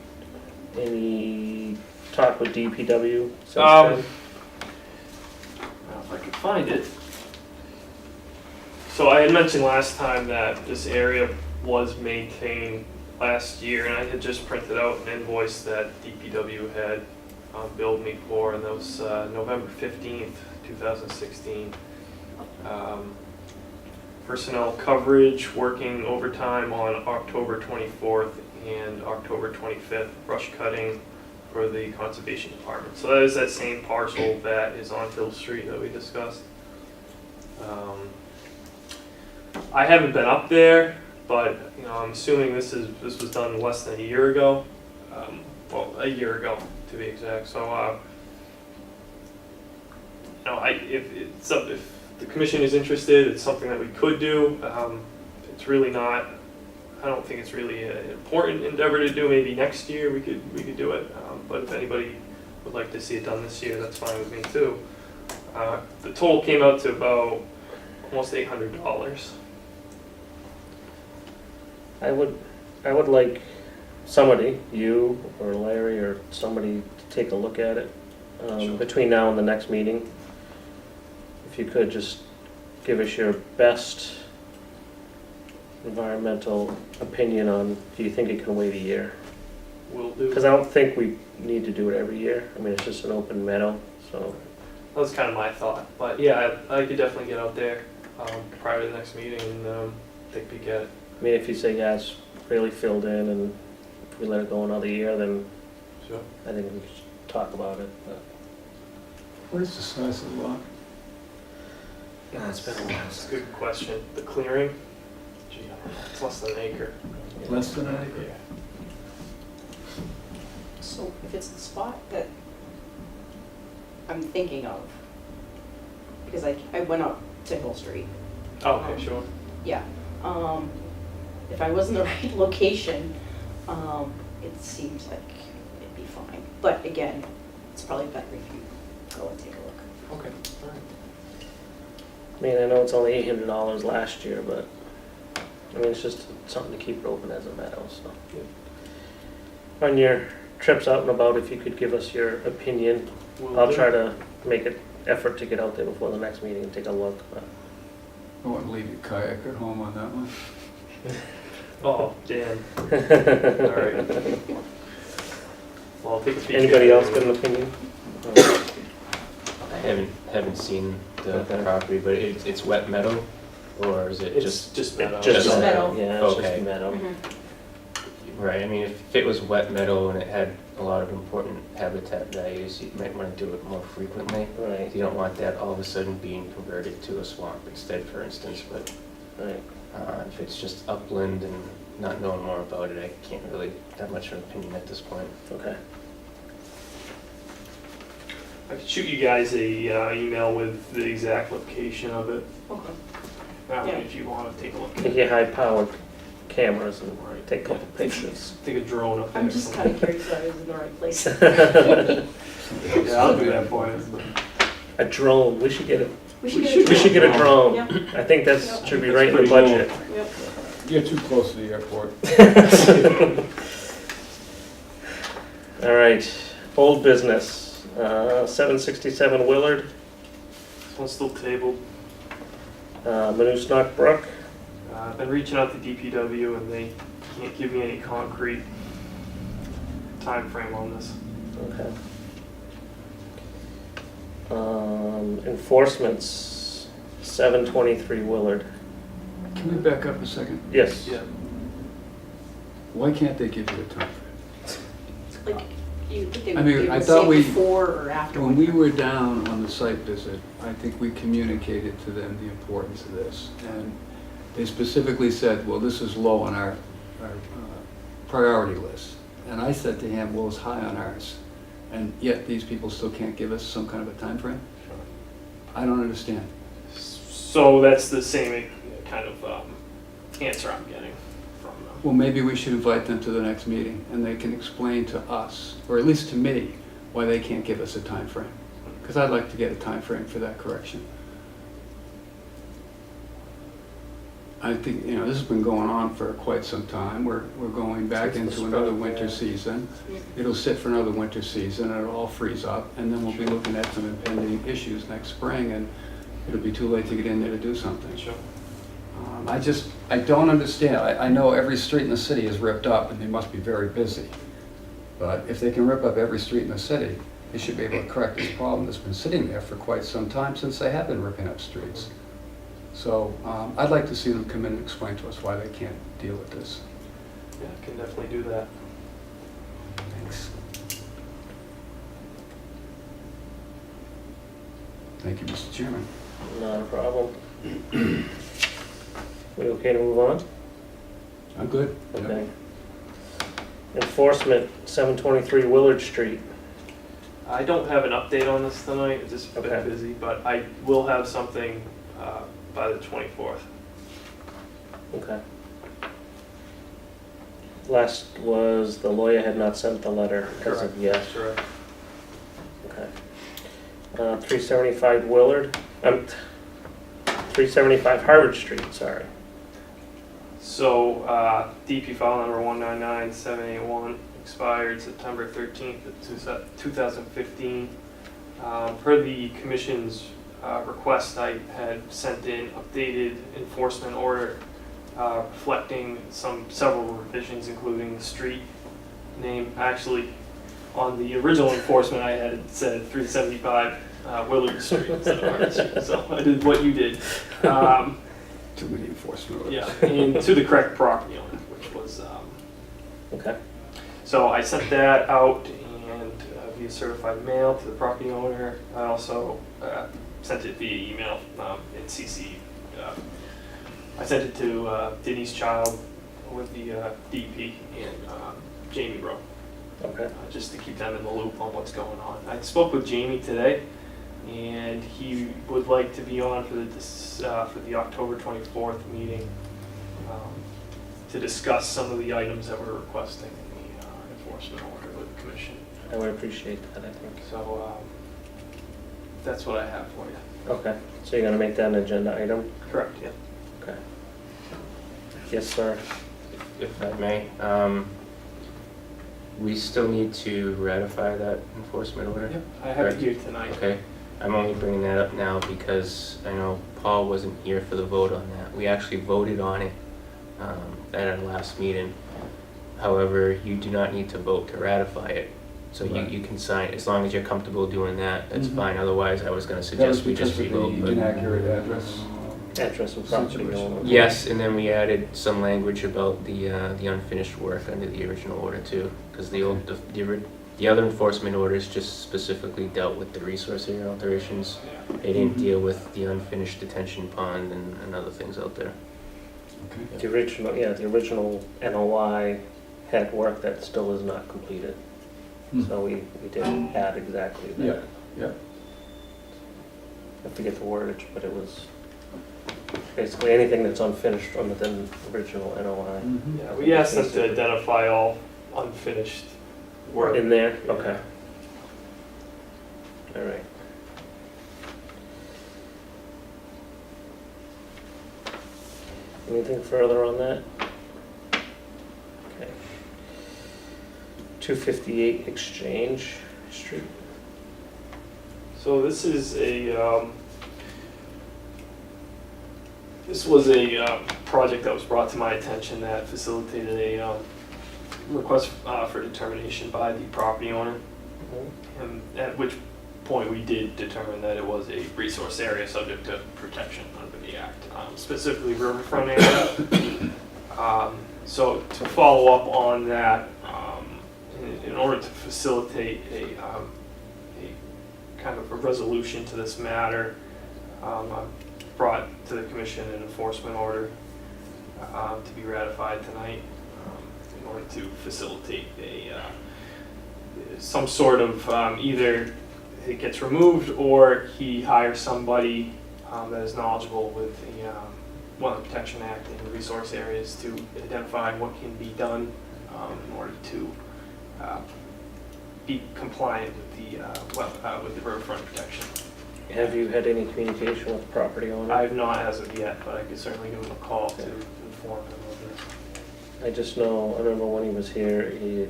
Speaker 2: Any talk with DPW since then?
Speaker 5: Now, if I can find it. So I had mentioned last time that this area was maintained last year, and I had just printed out an invoice that DPW had billed me for, and that was November 15th, 2016. Personnel coverage, working overtime on October 24th and October 25th, brush cutting for the Conservation Department. So that is that same parcel that is on Hill Street that we discussed. I haven't been up there, but I'm assuming this was done less than a year ago. Well, a year ago to be exact. So, if the commission is interested, it's something that we could do. It's really not. I don't think it's really an important endeavor to do. Maybe next year we could do it. But if anybody would like to see it done this year, that's fine with me too. The total came out to about almost $800.
Speaker 2: I would like somebody, you or Larry or somebody, to take a look at it
Speaker 5: Sure.
Speaker 2: between now and the next meeting. If you could just give us your best environmental opinion on, do you think it can wait a year?
Speaker 5: Will do.
Speaker 2: Because I don't think we need to do it every year. I mean, it's just an open meadow, so.
Speaker 5: That was kind of my thought. But yeah, I could definitely get out there prior to the next meeting and take a peek at it.
Speaker 2: I mean, if you say, yeah, it's really filled in and if we let it go another year, then
Speaker 5: Sure.
Speaker 2: I think we should talk about it. But
Speaker 1: What is the size of the lot?
Speaker 2: yeah, it's been a while.
Speaker 5: That's a good question. The clearing? Gee, it's less than an acre.
Speaker 1: Less than an acre?
Speaker 5: Yeah.
Speaker 9: So if it's the spot that I'm thinking of, because I went up to Hill Street.
Speaker 5: Oh, okay, sure.
Speaker 9: Yeah. If I was in the right location, it seems like it'd be fine. But again, it's probably better if you go and take a look.
Speaker 5: Okay, all right.
Speaker 2: I mean, I know it's only $800 last year, but, I mean, it's just something to keep it open as a meadow, so. On your trips out and about, if you could give us your opinion,
Speaker 5: Will
Speaker 2: I'll
Speaker 5: do.
Speaker 2: try to make an effort to get out there before the next meeting and take a look. But
Speaker 1: I wouldn't leave your kayak at home on that one.
Speaker 5: Oh, Dan. All right. Well, I'll take a peek.
Speaker 2: Anybody else got an opinion?
Speaker 4: I haven't seen the
Speaker 2: Okay.
Speaker 4: property, but it's wet meadow, or is it
Speaker 5: It's just Meadow.
Speaker 2: Just
Speaker 4: Just
Speaker 9: meadow.
Speaker 2: Yeah, it's
Speaker 4: Okay.
Speaker 2: just meadow.
Speaker 9: Mhm.
Speaker 4: right? I mean, if it was wet meadow and it had a lot of important habitat values, you might want to do it more frequently.
Speaker 2: Right,
Speaker 4: You don't want that all of a sudden being converted to a swamp instead, for instance, but
Speaker 2: right.
Speaker 4: if it's just upland and not knowing more about it, I can't really have much of an opinion at this point.
Speaker 2: Okay.
Speaker 5: I could shoot you guys a email with the exact location of it,
Speaker 9: Okay.
Speaker 5: that way
Speaker 9: Yeah.
Speaker 5: if you want to take a look.
Speaker 2: Take your high-powered cameras and
Speaker 5: Right.
Speaker 2: take a couple pictures.
Speaker 5: Take a drone up there.
Speaker 9: I'm just kind of curious if I was in the right place.
Speaker 5: Yeah, I'll do that for you.
Speaker 2: A drone, we should get a,
Speaker 9: We should
Speaker 5: should
Speaker 9: get a
Speaker 2: we should get a drone.
Speaker 9: Yeah.
Speaker 2: I think that
Speaker 9: Yeah.
Speaker 2: should be
Speaker 5: That's
Speaker 2: right in the
Speaker 5: pretty cool.
Speaker 2: budget.
Speaker 9: Yep.
Speaker 1: You're too close to the airport.
Speaker 2: All right, old business, 767 Willard,
Speaker 5: This one's still tabled.
Speaker 2: Moose Brook.
Speaker 5: I've been reaching out to DPW and they can't give me any concrete time frame on this.
Speaker 2: Okay. Enforcements, 723 Willard.
Speaker 1: Can we back up a second?
Speaker 2: Yes.
Speaker 5: Yeah.
Speaker 1: Why can't they give you a time frame?
Speaker 9: Like, you think they
Speaker 1: I mean,
Speaker 9: would
Speaker 1: I
Speaker 9: say
Speaker 1: thought we-
Speaker 9: before or after?
Speaker 1: When we were down on the site visit, I think we communicated to them the importance of this. And they specifically said, well, this is low on our priority list. And I said to him, well, it's high on ours. And yet these people still can't give us some kind of a time frame? I don't understand.
Speaker 5: So that's the same kind of answer I'm getting from them.
Speaker 1: Well, maybe we should invite them to the next meeting and they can explain to us, or at least to me, why they can't give us a time frame. Because I'd like to get a time frame for that correction. I think, you know, this has been going on for quite some time. We're going back
Speaker 2: Since the
Speaker 1: into another
Speaker 2: spring,
Speaker 1: winter
Speaker 2: yeah.
Speaker 1: season. It'll sit for another winter season and it'll all freeze up. And then we'll be looking at some impending issues next spring and it'll be too late to get in there to do something.
Speaker 5: Sure.
Speaker 1: I don't understand. I know every street in the city is ripped up and they must be very busy. But if they can rip up every street in the city, they should be able to correct this problem that's been sitting there for quite some time since they have been ripping up streets. So I'd like to see them come in and explain to us why they can't deal with this.
Speaker 5: Yeah, I can definitely do that.
Speaker 1: Thanks. Thank you, Mr. Chairman.
Speaker 2: Not a problem. We okay to move on?
Speaker 1: I'm good. Yep.
Speaker 2: Okay. Enforcement, 723 Willard Street.
Speaker 5: I don't have an update on this tonight, I've just
Speaker 2: Okay.
Speaker 5: been busy, but I will have something by the 24th.
Speaker 2: Okay. Last was the lawyer had not sent the letter as of yet.
Speaker 5: Sure.
Speaker 2: Okay. 375 Willard, 375 Harvard Street, sorry.
Speaker 5: So, DP file number 199781 expired September 13th of 2015. Per the commission's request, I had sent in updated enforcement order reflecting several revisions, including the street name. Actually, on the original enforcement, I had said 375 Willard Street instead of Harvard Street, so I did what you did.
Speaker 1: Too many enforcement orders.
Speaker 5: Yeah, and to the correct property owner, which was,
Speaker 2: Okay.
Speaker 5: so I sent that out and via certified mail to the property owner. I also sent it via email in CC. I sent it to Denise Child with the DP and Jamie Rowe,
Speaker 2: Okay.
Speaker 5: just to keep them in the loop on what's going on. I spoke with Jamie today, and he would like to be on for the October 24th meeting to discuss some of the items that we're requesting in the enforcement order with the commission.
Speaker 2: I would appreciate that, I think.
Speaker 5: So that's what I have for you.
Speaker 2: Okay, so you're gonna make that an agenda item?
Speaker 5: Correct, yeah.
Speaker 2: Okay. Yes, sir.
Speaker 4: If I may, we still need to ratify that enforcement order?
Speaker 5: Yep, I have it here tonight.
Speaker 4: Okay, I'm only bringing that up now because I know Paul wasn't here for the vote on that. We actually voted on it at our last meeting. However, you do not need to vote to ratify it. So
Speaker 1: Right.
Speaker 4: you can sign, as long as you're comfortable doing that, that's
Speaker 1: Mhm.
Speaker 4: fine. Otherwise, I was gonna
Speaker 1: That was
Speaker 4: suggest we
Speaker 1: because
Speaker 4: just
Speaker 1: of
Speaker 4: revote.
Speaker 1: the
Speaker 4: but-
Speaker 1: inaccurate address.
Speaker 2: Address and property
Speaker 1: Situation.
Speaker 2: owner.
Speaker 4: Yes, and then we added some language about the unfinished work under the original order too, because the other enforcement orders just specifically dealt with the resource area alterations. They didn't
Speaker 1: Mhm.
Speaker 4: deal with the unfinished detention pond and other things out there.
Speaker 1: Okay.
Speaker 2: The original NOI had work that still is not completed.
Speaker 1: Hmm.
Speaker 2: So we did add exactly that.
Speaker 1: Yeah, yeah.
Speaker 2: I forget the wordage, but it was basically anything that's unfinished from the original NOI.
Speaker 1: Mhm.
Speaker 5: Yeah, we asked them to identify all unfinished work.
Speaker 2: In there?
Speaker 5: Yeah.
Speaker 2: Okay. All right. Anything further on that? Okay. 258 Exchange Street.
Speaker 5: So this is this was a project that was brought to my attention that facilitated a request for determination by the property owner, and at which point we did determine that it was a resource area subject to protection under the Act, specifically riverfront area. So to follow up on that, in order to facilitate a kind of a resolution to this matter, I brought to the commission an enforcement order to be ratified tonight in order to facilitate some sort of either it gets removed or he hires somebody that is knowledgeable with the Wetland Protection Act and the resource areas to identify what can be done in order to be compliant with the riverfront protection.
Speaker 2: Have you had any communication with the property owner?
Speaker 5: I have not as of yet, but I could certainly give him a call to inform him of this.
Speaker 2: I just know, I remember when he was here, he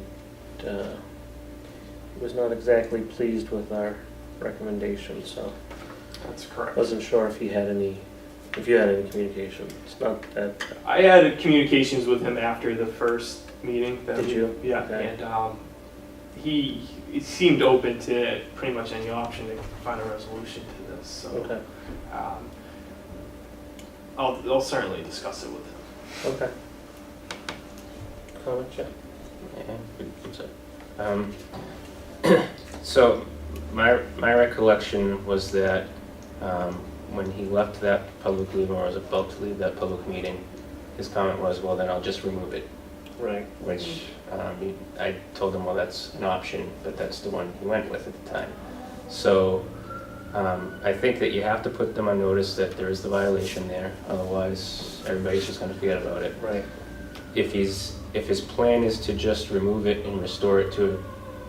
Speaker 2: was not exactly pleased with our recommendation, so
Speaker 5: That's correct.
Speaker 2: wasn't sure if you had any communication. It's not that,
Speaker 5: I had communications with him after the first meeting.
Speaker 2: Did you?
Speaker 5: Yeah,
Speaker 2: Okay.
Speaker 5: and he seemed open to pretty much any option to find a resolution to this. So
Speaker 2: okay,
Speaker 5: I'll certainly discuss it with him.
Speaker 2: okay. Comment, Jeff?
Speaker 4: So my recollection was that when he left that public meeting, or was about to leave that public meeting, his comment was, well, then I'll just remove it,
Speaker 2: Right.
Speaker 4: which I told him, well, that's an option, but that's the one he went with at the time. So I think that you have to put them on notice that there is the violation there, otherwise everybody's just gonna forget about it.
Speaker 2: Right.
Speaker 4: If his plan is to just remove it and restore it to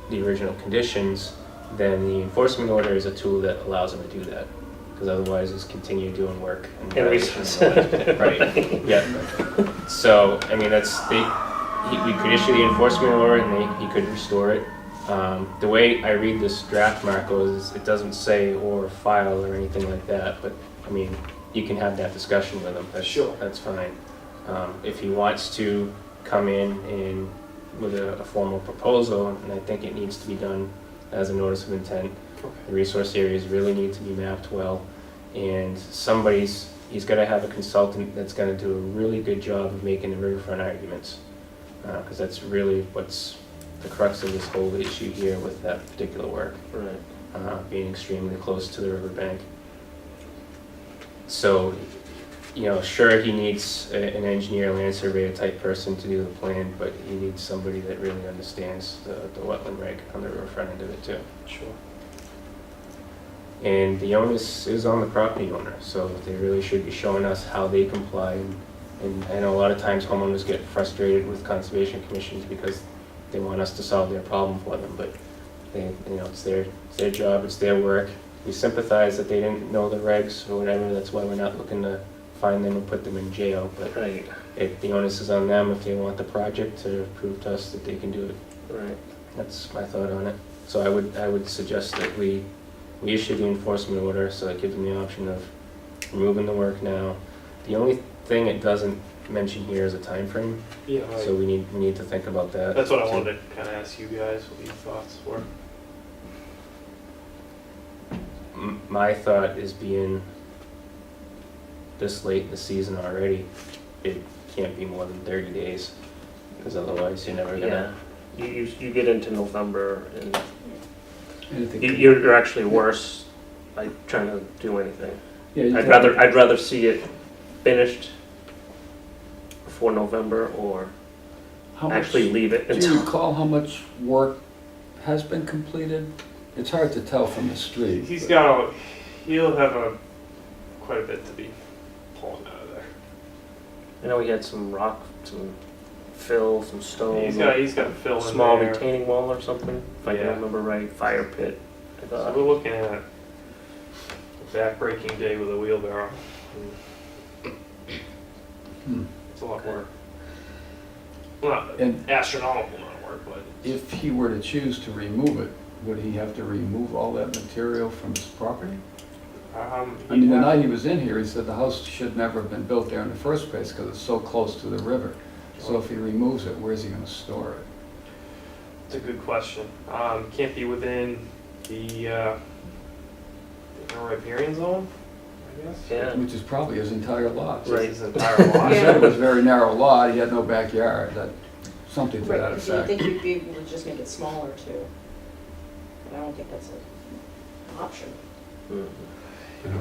Speaker 4: the original conditions, then the enforcement order is a tool that allows him to do that. Because otherwise he's continued doing work.
Speaker 2: And
Speaker 4: violation
Speaker 2: resource.
Speaker 4: of the land. Right, yeah. So, I mean, we could issue the enforcement order and he could restore it. The way I read this draft, Marco, is it doesn't say or file or anything like that, but, I mean, you can have that discussion with him.
Speaker 5: Sure.
Speaker 4: That's fine. If he wants to come in and with a formal proposal, and I think it needs to be done as a notice of intent, the resource areas really need to be mapped well, and he's got to have a consultant that's going to do a really good job of making the riverfront arguments, because that's really what's the crux of this whole issue here with that particular work,
Speaker 2: Right.
Speaker 4: being extremely close to the riverbank. So, sure, he needs an engineer, land surveyor type person to do the plan, but he needs somebody that really understands the wetland reg on the riverfront end of it too.
Speaker 2: Sure.
Speaker 4: And the onus is on the property owner, so they really should be showing us how they comply. And I know a lot of times homeowners get frustrated with conservation commissions because they want us to solve their problem for them, but they, it's their job, it's their work. We sympathize that they didn't know the regs or whatever, that's why we're not looking to fine them and put them in jail, but
Speaker 2: Right,
Speaker 4: the onus is on them if they want the project to prove to us that they can do it.
Speaker 2: right.
Speaker 4: That's my thought on it. So I would suggest that we issue the enforcement order, so it gives them the option of removing the work now. The only thing it doesn't mention here is a time frame,
Speaker 5: Yeah,
Speaker 4: so we need to think about that.
Speaker 5: that's what I wanted to kind of ask you guys, what your thoughts were.
Speaker 4: My thought is being this late in the season already, it can't be more than 30 days, because otherwise you're never
Speaker 2: Yeah,
Speaker 4: gonna.
Speaker 2: you get into November and
Speaker 1: Anything-
Speaker 2: you're actually worse by trying to do anything.
Speaker 1: Yeah, you
Speaker 2: I'd
Speaker 1: can-
Speaker 2: rather see it finished before November or
Speaker 1: How much-
Speaker 2: actually leave it
Speaker 1: Do you
Speaker 2: until.
Speaker 1: recall how much work has been completed? It's hard to tell from the street.
Speaker 5: He'll have quite a bit to be pulling out of there.
Speaker 2: I know he had some rock, some fill, some stone.
Speaker 5: He's got to fill in
Speaker 2: Small
Speaker 5: there.
Speaker 2: retaining wall or something, if I can
Speaker 5: Yeah.
Speaker 2: remember right, fire pit. I
Speaker 5: So
Speaker 2: thought.
Speaker 5: we're looking at a back-breaking day with a wheelbarrow.
Speaker 1: Hmm.
Speaker 5: It's a lot of work. Well, not
Speaker 1: And
Speaker 5: astronomical amount of work, but
Speaker 1: if he were to choose to remove it, would he have to remove all that material from his property? I mean, the night he was in here, he said the house should never have been built there in the first place because it's so close to the river. So if he removes it, where's he gonna store it?
Speaker 5: it's a good question. Can't be within the riparian zone, I guess.
Speaker 2: Yeah,
Speaker 1: Which is probably his entire lot.
Speaker 5: Just
Speaker 2: Right.
Speaker 5: his entire lot.
Speaker 1: He said it was a very narrow lot, he had no backyard, something to
Speaker 9: Right,
Speaker 1: that
Speaker 9: because you think
Speaker 1: effect.
Speaker 9: you'd be able to just make it smaller too. But I don't think that's an option.
Speaker 2: Mhm.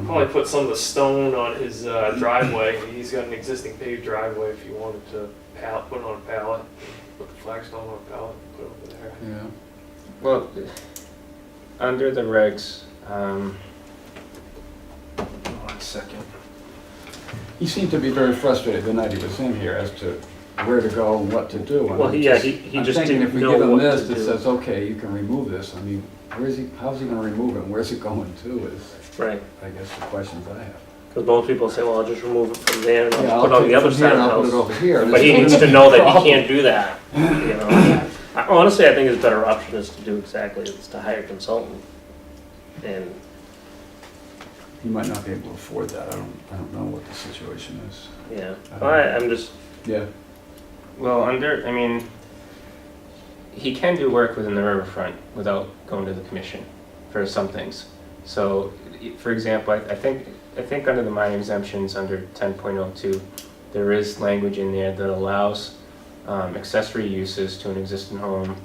Speaker 5: Probably put some of the stone on his driveway. He's got an existing paved driveway if you wanted to put it on a pallet, put the flagstone on a pallet, and put it over there.
Speaker 1: Yeah.
Speaker 4: Well, under the regs, 1 second.
Speaker 1: He seemed to be very frustrated the night he was in here as to where to go and what to do. And
Speaker 2: Well,
Speaker 1: I'm
Speaker 2: yeah,
Speaker 1: just-
Speaker 2: he
Speaker 1: I'm
Speaker 2: just
Speaker 1: thinking
Speaker 2: didn't
Speaker 1: if we
Speaker 2: know
Speaker 1: give him
Speaker 2: what
Speaker 1: this
Speaker 2: to
Speaker 1: that
Speaker 2: do.
Speaker 1: says, okay, you can remove this, I mean, how's he gonna remove it and where's it going to is,
Speaker 2: Right,
Speaker 1: I guess, the questions I have.
Speaker 2: because most people say, well, I'll just remove it from there and
Speaker 1: Yeah,
Speaker 2: I'll put it on
Speaker 1: take
Speaker 2: the
Speaker 1: it
Speaker 2: other
Speaker 1: from
Speaker 2: side
Speaker 1: here
Speaker 2: of
Speaker 1: and
Speaker 2: the
Speaker 1: I'll put it
Speaker 2: house.
Speaker 1: over here.
Speaker 2: But he
Speaker 1: This
Speaker 2: needs
Speaker 1: is
Speaker 2: to know that he
Speaker 1: problem.
Speaker 2: can't do that, you know? Honestly, I think his better option is to do exactly, is to hire a consultant. And,
Speaker 1: He might not be able to afford that, I don't know what the situation is.
Speaker 2: yeah,
Speaker 1: I don't
Speaker 2: I'm just,
Speaker 1: Yeah,
Speaker 4: Well, he can do work within the riverfront without going to the commission for some things. So, for example, I think under the minor exemptions, under 10.02, there is language in there that allows accessory uses to an existing home,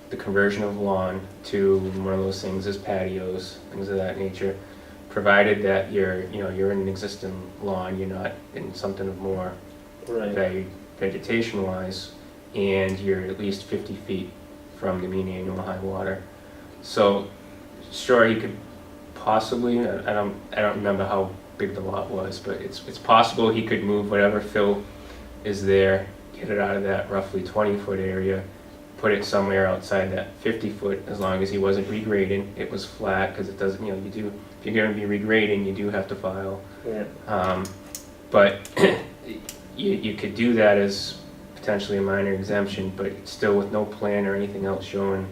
Speaker 4: the conversion of lawn to one of those things as patios, things of that nature, provided that you're in an existing lawn, you're not in something of more
Speaker 2: right,
Speaker 4: vegetation-wise, and you're at least 50 feet from the mean annual high water. So, sure, you could possibly, I don't remember how big the lot was, but it's possible he could move whatever fill is there, get it out of that roughly 20-foot area, put it somewhere outside that 50-foot, as long as he wasn't regrading, it was flat, because it doesn't, if you're gonna be regrading, you do have to file.
Speaker 2: yeah,
Speaker 4: But you could do that as potentially a minor exemption, but still with no plan or anything else showing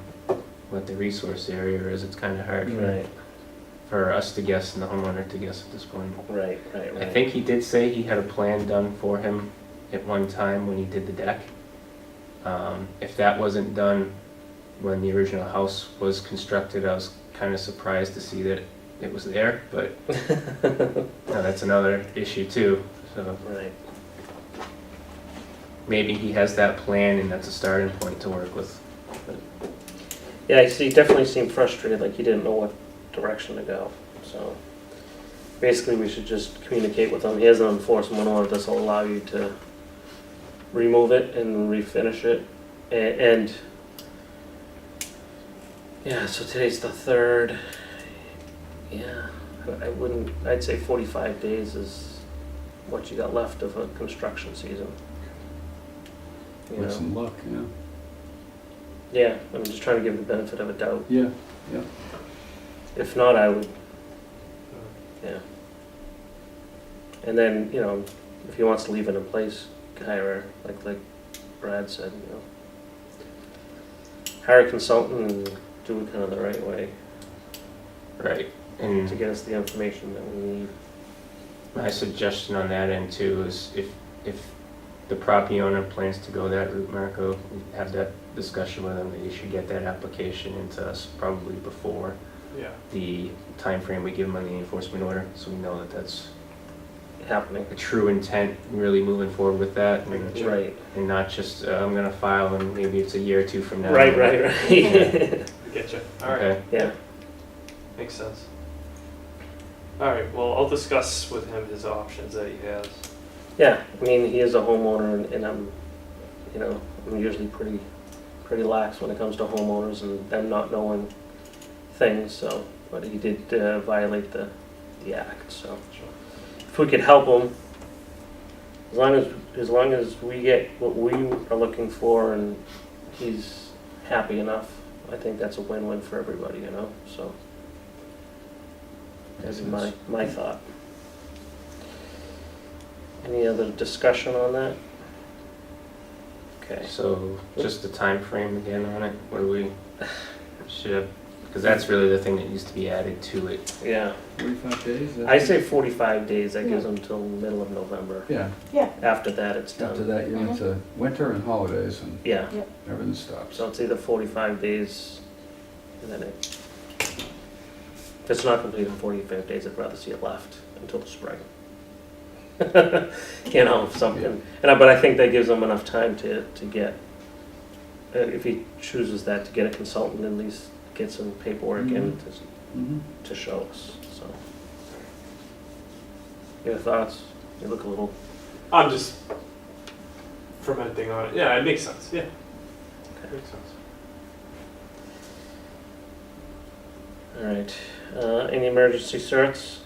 Speaker 4: what the resource area is, it's kind of hard
Speaker 2: right,
Speaker 4: for us to guess and the homeowner to guess at this point.
Speaker 2: right.
Speaker 4: I think he did say he had a plan done for him at one time when he did the deck. If that wasn't done when the original house was constructed, I was kind of surprised to see that it was there, but that's another issue too. So
Speaker 2: Right.
Speaker 4: maybe he has that plan and that's a starting point to work with.
Speaker 2: Yeah, he definitely seemed frustrated, like he didn't know what direction to go, so. Basically, we should just communicate with him, here's an enforcement order, this will allow you to remove it and refinish it, and, yeah, so today's the 3rd, Yeah, I'd say 45 days is what you got left of a construction season. You
Speaker 1: With
Speaker 2: know?
Speaker 1: some luck, yeah.
Speaker 2: Yeah, I'm just trying to give the benefit of a doubt.
Speaker 1: Yeah,
Speaker 2: If not, I would, yeah. And then, you know, if he wants to leave it in place, hire, like Brad said, you know. Hire a consultant and do it kind of the right way
Speaker 4: Right,
Speaker 2: to
Speaker 4: and
Speaker 2: get us the information that we need.
Speaker 4: my suggestion on that end too is if the property owner plans to go that route, Marco, we have that discussion with them, that you should get that application into us probably before
Speaker 5: Yeah.
Speaker 4: the time frame we give them on the enforcement order, so we know that that's
Speaker 2: Happening.
Speaker 4: a true intent, really moving forward with that, and,
Speaker 2: Right.
Speaker 4: and not just, I'm gonna file and maybe it's a year or two from now.
Speaker 2: Right.
Speaker 5: Getcha. All right.
Speaker 4: Okay,
Speaker 2: Yeah,
Speaker 5: Makes sense. All right, well, I'll discuss with him his options that he has.
Speaker 2: yeah, I mean, he is a homeowner and I'm, you know, I'm usually pretty lax when it comes to homeowners and them not knowing things, so, but he did violate the act, so. If we could help him, as long as we get what we are looking for and he's happy enough, I think that's a win-win for everybody, you know, so. That's my thought. Any other discussion on that? Okay.
Speaker 4: so just the time frame again on it, what do we, should have, because that's really the thing that needs to be added to it.
Speaker 2: Yeah,
Speaker 1: 45 days?
Speaker 2: I say 45 days, that gives them till middle of November.
Speaker 1: Yeah,
Speaker 2: After that, it's
Speaker 1: after
Speaker 2: done.
Speaker 1: that, you're into winter and holidays and
Speaker 2: Yeah,
Speaker 1: everything stops.
Speaker 2: so it's either 45 days, and then it, if it's not complete in 45 days, I'd rather see it left until the spring. You know, something, but I think that gives them enough time to get, if he chooses that, to get a consultant, at least get some paperwork in
Speaker 1: Mhm.
Speaker 2: to show us, so. Your thoughts? You look a little,
Speaker 5: I'm just fermenting on it. Yeah, it makes sense. Yeah. Makes sense.
Speaker 2: all right. Any emergency certs?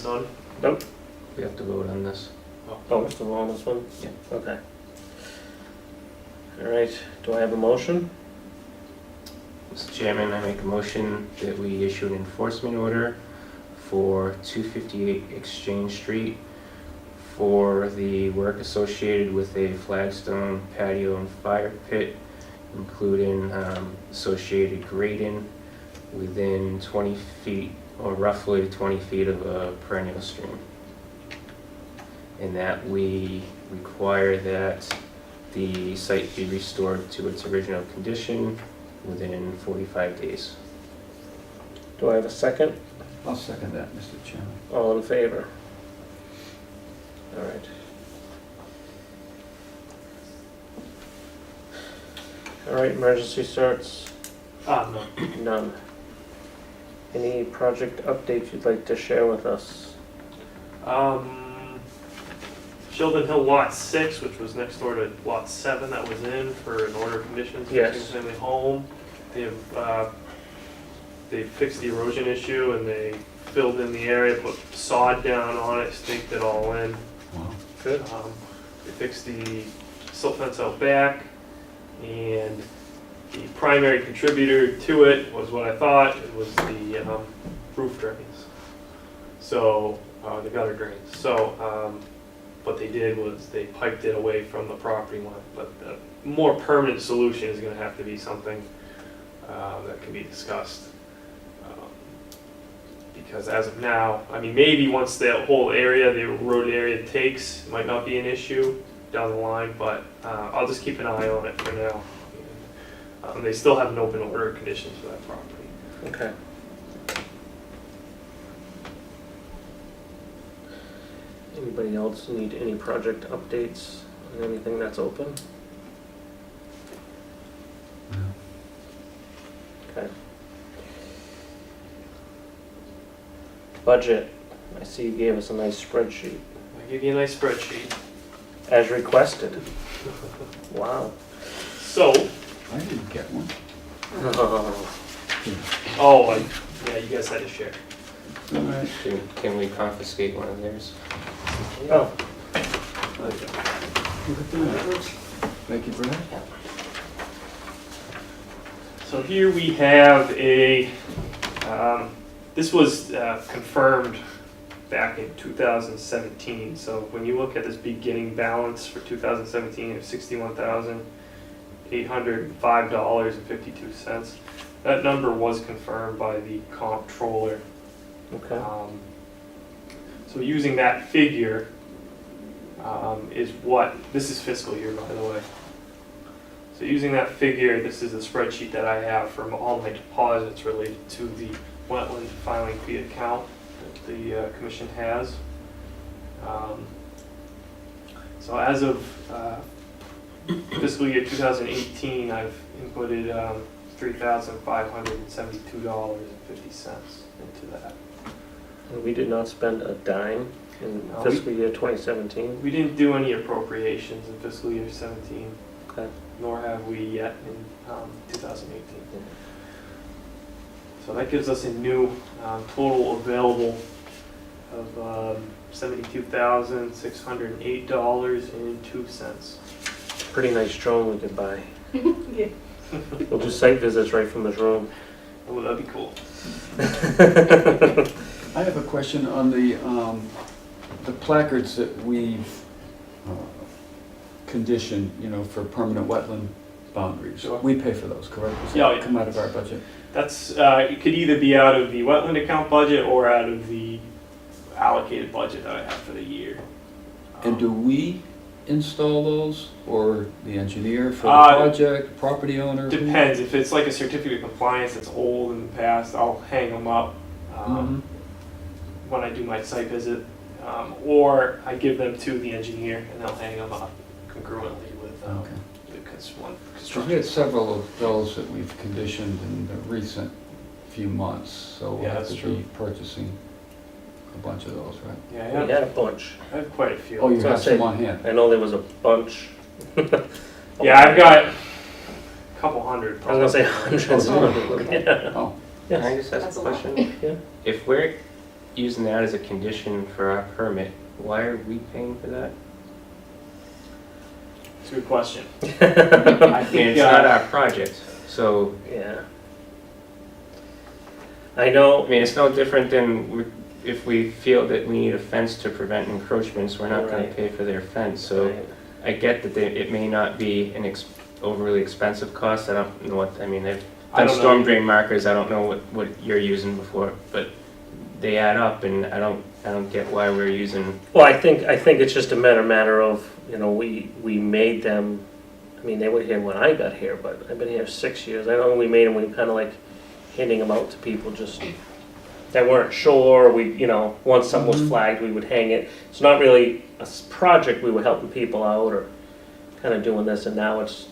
Speaker 5: None?
Speaker 2: Nope.
Speaker 4: We have to vote on this.
Speaker 2: Oh, still on this one?
Speaker 4: Yeah.
Speaker 2: Okay. All right, do I have a motion?
Speaker 4: Mr. Chairman, I make a motion that we issue an enforcement order for 258 Exchange Street for the work associated with a flagstone patio and fire pit, including associated grading within 20 feet, or roughly 20 feet of a perennial stream. And that we require that the site be restored to its original condition within 45 days.
Speaker 2: Do I have a second?
Speaker 1: I'll second that, Mr. Chairman.
Speaker 2: All in favor? All right. All right, emergency certs,
Speaker 5: No.
Speaker 2: none. Any project updates you'd like to share with us?
Speaker 5: Sheldon Hill Lot 6, which was next door to Lot 7, that was in for an order of conditions for
Speaker 2: Yes.
Speaker 5: single-family home. They fixed the erosion issue and they filled in the area, put sod down on it, staked it all in.
Speaker 1: Wow.
Speaker 2: Good.
Speaker 5: They fixed the silt fence out back, and the primary contributor to it was what I thought, it was the roof drains. So, the gutter drains. So, what they did was they piped it away from the property line. But the more permanent solution is gonna have to be something that can be discussed. Because as of now, I mean, maybe once that whole area, the road area takes, it might not be an issue down the line, but I'll just keep an eye on it for now. They still have an open order of conditions for that property.
Speaker 2: Okay. Anybody else need any project updates on anything that's open? Okay. Budget, I see you gave us a nice spreadsheet,
Speaker 5: I'll give you a nice spreadsheet.
Speaker 2: as requested. Wow.
Speaker 5: So,
Speaker 1: I didn't get one.
Speaker 5: yeah, you guys had to share.
Speaker 1: All right.
Speaker 4: Can we confiscate one of theirs?
Speaker 2: Oh,
Speaker 1: Look at that. Thank you, Brad.
Speaker 5: So here we have this was confirmed back in 2017. So when you look at this beginning balance for 2017 of $61,805.52, that number was confirmed by the comptroller.
Speaker 2: okay.
Speaker 5: So using that figure is what, this is fiscal year, by the way. So using that figure, this is a spreadsheet that I have from all my deposits related to the wetland filing fee account that the commission has. So as of fiscal year 2018, I've inputted $3,572.50 into that.
Speaker 2: And we did not spend a dime in
Speaker 5: No,
Speaker 2: fiscal year 2017.
Speaker 5: We didn't do any appropriations in fiscal year 17,
Speaker 2: Okay.
Speaker 5: nor have we yet in 2018. So that gives us a new total available of $72,608.02.
Speaker 2: Pretty nice drone we could buy.
Speaker 9: Yeah.
Speaker 2: We'll do site visits right from this room.
Speaker 5: Oh, that'd be cool.
Speaker 1: I have a question on the placards that we've conditioned, for permanent wetland boundaries.
Speaker 5: Sure.
Speaker 1: We pay for those, correct? Does
Speaker 5: Yeah,
Speaker 1: that
Speaker 5: yeah.
Speaker 1: come out of our budget?
Speaker 5: That's, it could either be out of the wetland account budget or out of the allocated budget that I have for the year.
Speaker 1: And do we install those, or the engineer for the
Speaker 5: Uh,
Speaker 1: project, property owner?
Speaker 5: Depends, if it's like a certificate of compliance that's old in the past, I'll hang them up
Speaker 1: Mhm.
Speaker 5: when I do my site visit. Or I give them to the engineer and they'll hang them up congruently with
Speaker 1: Okay.
Speaker 5: the one
Speaker 1: Because we
Speaker 5: construction.
Speaker 1: had several of those that we've conditioned in the recent few months, so we'll
Speaker 5: Yeah,
Speaker 1: have
Speaker 5: that's
Speaker 1: to be purchasing a bunch of those, right?
Speaker 5: Yeah,
Speaker 2: We had a bunch.
Speaker 5: I have quite a few.
Speaker 1: Oh, you
Speaker 2: So I
Speaker 1: have
Speaker 2: say-
Speaker 1: some on hand?
Speaker 2: I know there was a bunch.
Speaker 5: Yeah, I've got a couple hundred.
Speaker 2: I was gonna say hundreds and hundreds. Yeah.
Speaker 1: Oh,
Speaker 4: Can I
Speaker 2: Yes.
Speaker 4: just ask
Speaker 9: That's
Speaker 4: a
Speaker 9: a lot.
Speaker 4: question?
Speaker 2: Yeah.
Speaker 4: If we're using that as a condition for our permit, why are we paying for that?
Speaker 5: It's a good question. I
Speaker 4: I mean,
Speaker 5: think,
Speaker 4: it's not our project, so,
Speaker 2: Yeah. I know.
Speaker 4: I mean, it's no different than if we feel that we need a fence to prevent encroachments, we're not gonna
Speaker 2: Right.
Speaker 4: pay for their fence, so
Speaker 2: Right.
Speaker 4: I get that it may not be an overly expensive cost, I don't know what, I mean, they've
Speaker 5: I
Speaker 4: done
Speaker 5: don't know.
Speaker 4: storm drain markers, I don't know what you're using before, but they add up, and I don't get why we're using,
Speaker 2: Well, I think it's just a matter of, we made them, I mean, they were here when I got here, but I've been here 6 years. I know we made them, we kind of like handing them out to people just that weren't sure. Once something was flagged, we would hang it. It's not really a project, we were helping people out or kind of doing this, and now it's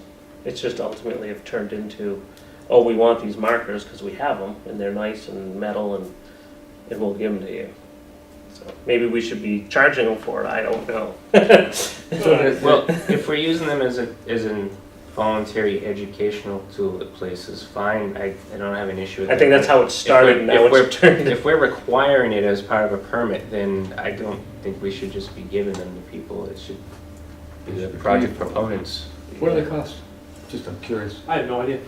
Speaker 2: just ultimately have turned into, oh, we want these markers because we have them and they're nice and metal and we'll give them to you. So maybe we should be charging them for it, I don't know.
Speaker 4: well, if we're using them as a voluntary educational tool at places, fine, I don't have an issue with that.
Speaker 2: I think that's how it started and now it's turned.
Speaker 4: If we're requiring it as part of a permit, then I don't think we should just be giving them to people, it should be the project proponents.
Speaker 1: what do they cost? Just, I'm curious.
Speaker 5: I have no idea.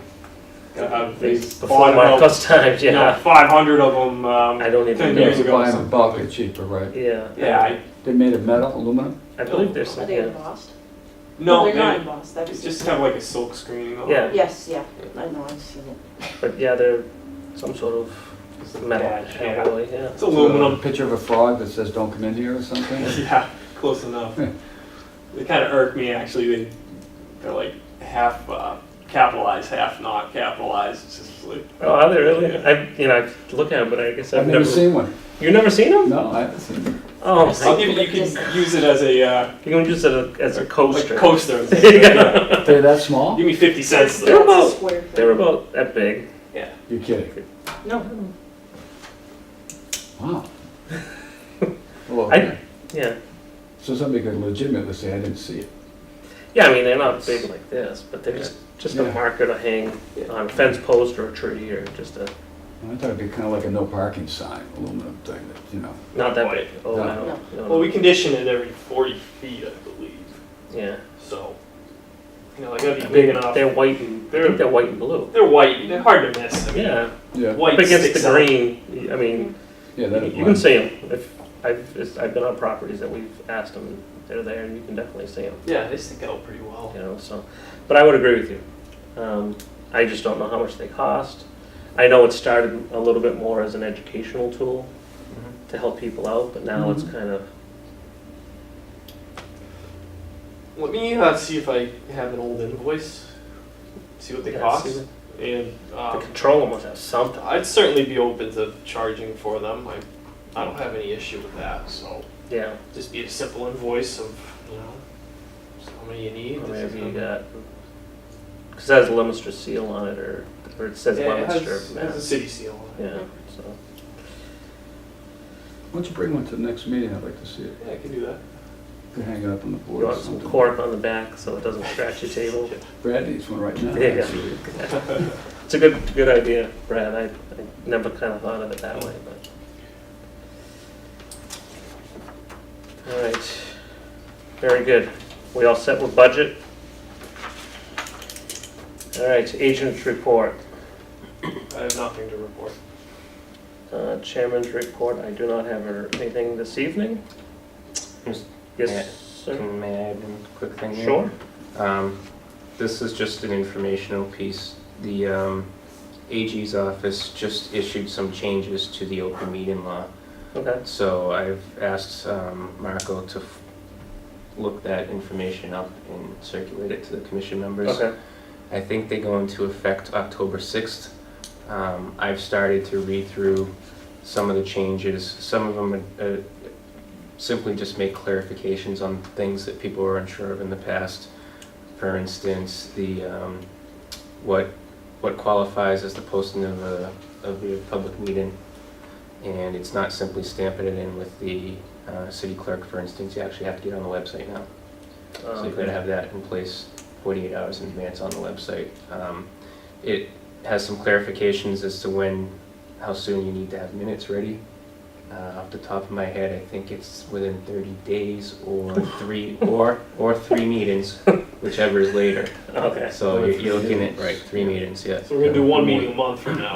Speaker 5: They
Speaker 2: Before
Speaker 5: bought
Speaker 2: my
Speaker 5: about,
Speaker 2: first times, yeah.
Speaker 5: 500 of them
Speaker 2: I don't even
Speaker 5: 10
Speaker 2: know.
Speaker 5: years
Speaker 1: You
Speaker 5: ago.
Speaker 1: buy them in bulk, they're cheaper, right?
Speaker 2: Yeah.
Speaker 5: Yeah,
Speaker 1: They made of metal, aluminum?
Speaker 2: I believe there's
Speaker 9: Are
Speaker 2: some,
Speaker 9: they
Speaker 2: yeah.
Speaker 9: embossed?
Speaker 5: no,
Speaker 9: They're not
Speaker 5: they
Speaker 9: embossed, that's
Speaker 5: just have like a silk screening on
Speaker 2: Yeah.
Speaker 5: it.
Speaker 9: Yes, yeah, I know, I've seen it.
Speaker 2: But yeah, they're some sort of metal
Speaker 5: badge, yeah.
Speaker 2: alloy, yeah.
Speaker 5: It's aluminum.
Speaker 1: A picture of a frog that says, "Don't come in here" or something?
Speaker 5: Yeah, close enough. They kind of irk me actually. They're like half capitalized, half not capitalized. It's just like,
Speaker 2: Oh, are they really?
Speaker 5: Yeah.
Speaker 2: I look at them, but I guess
Speaker 1: I've never seen one.
Speaker 2: You've never seen them?
Speaker 1: No, I haven't seen them.
Speaker 2: Oh,
Speaker 5: I'll give you can use it as a
Speaker 2: you can use it as a coaster.
Speaker 5: like coaster.
Speaker 2: Yeah.
Speaker 1: They're that small?
Speaker 5: Give me 50 cents.
Speaker 2: They're
Speaker 5: though.
Speaker 2: about-
Speaker 9: It's a square thing.
Speaker 2: They were about that big.
Speaker 1: You're kidding.
Speaker 9: No,
Speaker 1: Wow. Well,
Speaker 2: I-
Speaker 1: okay.
Speaker 2: Yeah.
Speaker 1: So somebody could legitimately say, "I didn't see it."
Speaker 2: Yeah, I mean, they're not big like this, but they're just a
Speaker 1: Yeah.
Speaker 2: marker to hang
Speaker 5: Yeah.
Speaker 2: on a fence post or a tree or just a,
Speaker 1: I thought it'd be kind of like a no parking sign, aluminum thing that, you know.
Speaker 2: Not that big. Oh,
Speaker 1: No.
Speaker 2: no. No,
Speaker 5: Well, we
Speaker 2: no.
Speaker 5: condition it every 40 feet, I believe,
Speaker 2: Yeah.
Speaker 5: so, they gotta be
Speaker 2: I
Speaker 5: big
Speaker 2: mean,
Speaker 5: enough.
Speaker 2: they're white and, I think they're white and blue.
Speaker 5: They're white, they're hard to miss. I mean,
Speaker 2: Yeah.
Speaker 1: Yeah,
Speaker 5: white
Speaker 2: Up against
Speaker 5: sticks
Speaker 2: the
Speaker 5: out.
Speaker 2: green, I mean,
Speaker 1: yeah, that.
Speaker 2: you can see them. If, I've been on properties that we've asked them, they're there, and you can definitely see them,
Speaker 5: Yeah, they stick out pretty well.
Speaker 2: you know, so. But I would agree with you. I just don't know how much they cost. I know it started a little bit more as an educational tool to help people out, but now it's
Speaker 1: Mhm.
Speaker 2: kind of,
Speaker 5: Let me see if I have an old invoice, see what they
Speaker 2: yeah,
Speaker 5: cost,
Speaker 2: see,
Speaker 5: and
Speaker 2: the controller must have something.
Speaker 5: I'd certainly be open to charging for them. I don't have any issue with that, so
Speaker 2: Yeah,
Speaker 5: just be a simple invoice of, how many you need.
Speaker 2: or
Speaker 5: this is
Speaker 2: maybe you
Speaker 5: how-
Speaker 2: got, because it has a Leominster seal on it, or it says
Speaker 5: Yeah, it
Speaker 2: Leominster,
Speaker 5: has a
Speaker 2: Mass.
Speaker 5: city seal on it.
Speaker 2: Yeah, so.
Speaker 1: Why don't you bring one to the next meeting, I'd like to see it.
Speaker 5: Yeah, I can do that.
Speaker 1: You can hang it up on the board
Speaker 2: You
Speaker 1: or
Speaker 2: want some
Speaker 1: something.
Speaker 2: cork on the back so it doesn't scratch your table?
Speaker 1: Brad needs one right now.
Speaker 2: There you go.
Speaker 1: actually.
Speaker 2: It's a good idea, Brad. I never kind of thought of it that way, but. All right, very good. We all set with budget? All right, agents report.
Speaker 5: I have nothing to report.
Speaker 2: Chairman's report, I do not have anything this evening.
Speaker 4: Just-
Speaker 2: Yes, sir?
Speaker 4: May I add one quick thing here?
Speaker 2: Sure.
Speaker 4: This is just an informational piece. The AG's office just issued some changes to the open meeting law.
Speaker 2: Okay,
Speaker 4: So I've asked Marco to look that information up and circulate it to the commission members.
Speaker 2: okay,
Speaker 4: I think they go into effect October 6th. I've started to read through some of the changes. Some of them simply just make clarifications on things that people were unsure of in the past. For instance, the what qualifies as the posting of a public meeting, and it's not simply stamping it in with the city clerk. For instance, you actually have to get on the website now. So you've got to have that in place 48 hours in advance on the website. It has some clarifications as to how soon you need to have minutes ready. Off the top of my head, I think it's within 30 days or three meetings, whichever is later.
Speaker 2: okay.
Speaker 4: So you're looking at, right, 3 meetings, yeah.
Speaker 5: So we're gonna do one meeting a month from now.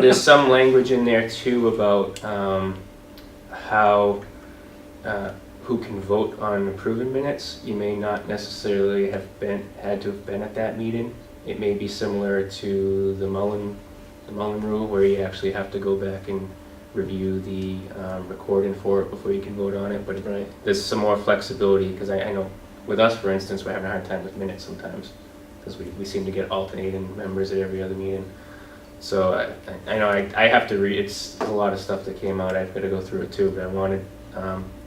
Speaker 4: There's some language in there too about how who can vote on approving minutes. You may not necessarily had to have been at that meeting. It may be similar to the Mullen rule, where you actually have to go back and review the recording for it before you can vote on it. But there's some more flexibility, because I know with us, for instance, we're having a hard time with minutes sometimes, because we seem to get alternating members at every other meeting. So I know I have to read. It's a lot of stuff that came out. I've got to go through it too. But I wanted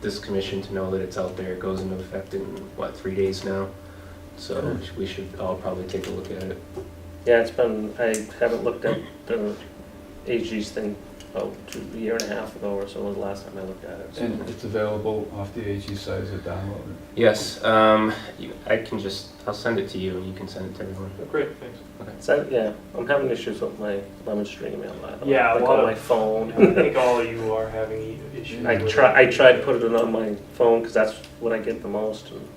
Speaker 4: this commission to know that it's out there. It goes into effect in 3 days now. So we should all probably take a look at it.
Speaker 2: Yeah, I haven't looked at the AG's thing about a year and a half ago or so was the last time I looked at it. So.
Speaker 1: And it's available off the AG site, is it downloaded?
Speaker 4: Yes, I'll send it to you and you can send it to everyone.
Speaker 5: Great, thanks.
Speaker 2: So, yeah, I'm having issues with my Leominster email.
Speaker 5: Yeah, a
Speaker 2: like
Speaker 5: lot
Speaker 2: on
Speaker 5: of-
Speaker 2: my phone.
Speaker 5: I think all of you are having issues.
Speaker 2: I
Speaker 5: with
Speaker 2: tried
Speaker 5: it.
Speaker 2: to put it on my phone because that's what I get the most. And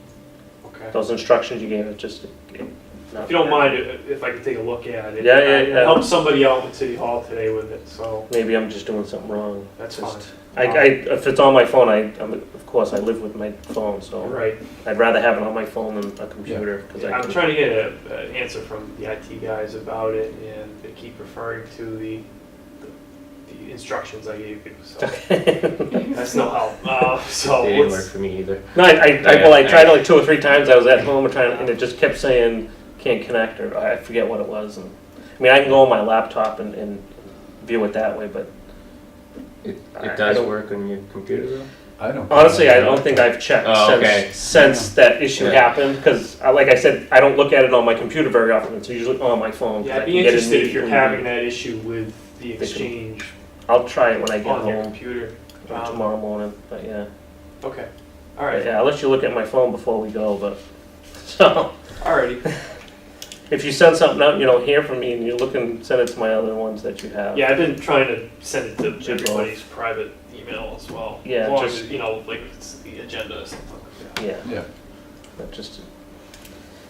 Speaker 5: Okay.
Speaker 2: those instructions you gave, it
Speaker 5: If you don't mind, if I could take a look at it.
Speaker 2: Yeah,
Speaker 5: I helped somebody out in City Hall today with it, so
Speaker 2: Maybe I'm just doing something wrong.
Speaker 5: that's
Speaker 2: Just-
Speaker 5: fine.
Speaker 2: If it's on my phone, of course I live with my phone, so
Speaker 5: Right.
Speaker 2: I'd rather have it on my phone than a computer. 'Cause I
Speaker 5: I'm
Speaker 2: can-
Speaker 5: trying to get an answer from the IT guys about it, and they keep referring to the instructions I gave you, so that's no help. So
Speaker 4: They didn't work
Speaker 5: let's,
Speaker 4: for me either.
Speaker 2: No, I tried it like 2 or 3 times. I was at home and it just kept saying can't connect, or I forget what it was. And I mean, I can go on my laptop and view it that way, but
Speaker 4: It
Speaker 2: I
Speaker 4: does
Speaker 2: don't-
Speaker 4: work on your computer though?
Speaker 1: I don't.
Speaker 2: honestly, I don't think I've checked
Speaker 4: Oh, okay.
Speaker 2: since that issue
Speaker 4: Yeah.
Speaker 2: happened. Because, like I said, I don't look at it on my computer very often. It's usually on my phone. 'cause
Speaker 5: yeah,
Speaker 2: I
Speaker 5: I'd
Speaker 2: can
Speaker 5: be
Speaker 2: get it
Speaker 5: interested if you're
Speaker 2: immediately.
Speaker 5: having that issue with the exchange
Speaker 2: I'll try it when I get
Speaker 5: on your
Speaker 2: home
Speaker 5: computer.
Speaker 2: tomorrow morning. But yeah,
Speaker 5: Okay. All
Speaker 2: but
Speaker 5: right.
Speaker 2: yeah. I'll let you look at my phone before we go. But so
Speaker 5: Alrighty.
Speaker 2: if you send something out, you don't hear from me, and you're looking, send it to my other ones that you have.
Speaker 5: Yeah, I've been trying to send it to
Speaker 2: Should
Speaker 5: everybody's private email as well.
Speaker 2: Yeah,
Speaker 5: As long
Speaker 2: just-
Speaker 5: as, you know, like it's the agenda or something like that.
Speaker 2: Yeah,
Speaker 1: Yeah.
Speaker 2: but just,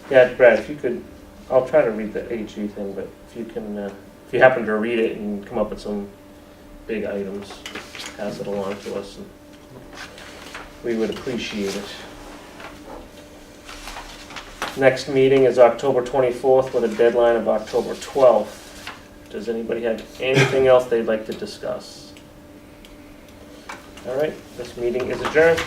Speaker 2: yeah, Brad, if you could, I'll try to read the AG thing, but if you can, if you happen to read it and come up with some big items, pass it along to us, and we would appreciate it. Next meeting is October 24th with a deadline of October 12th. Does anybody have anything else they'd like to discuss? All right, this meeting is adjourned.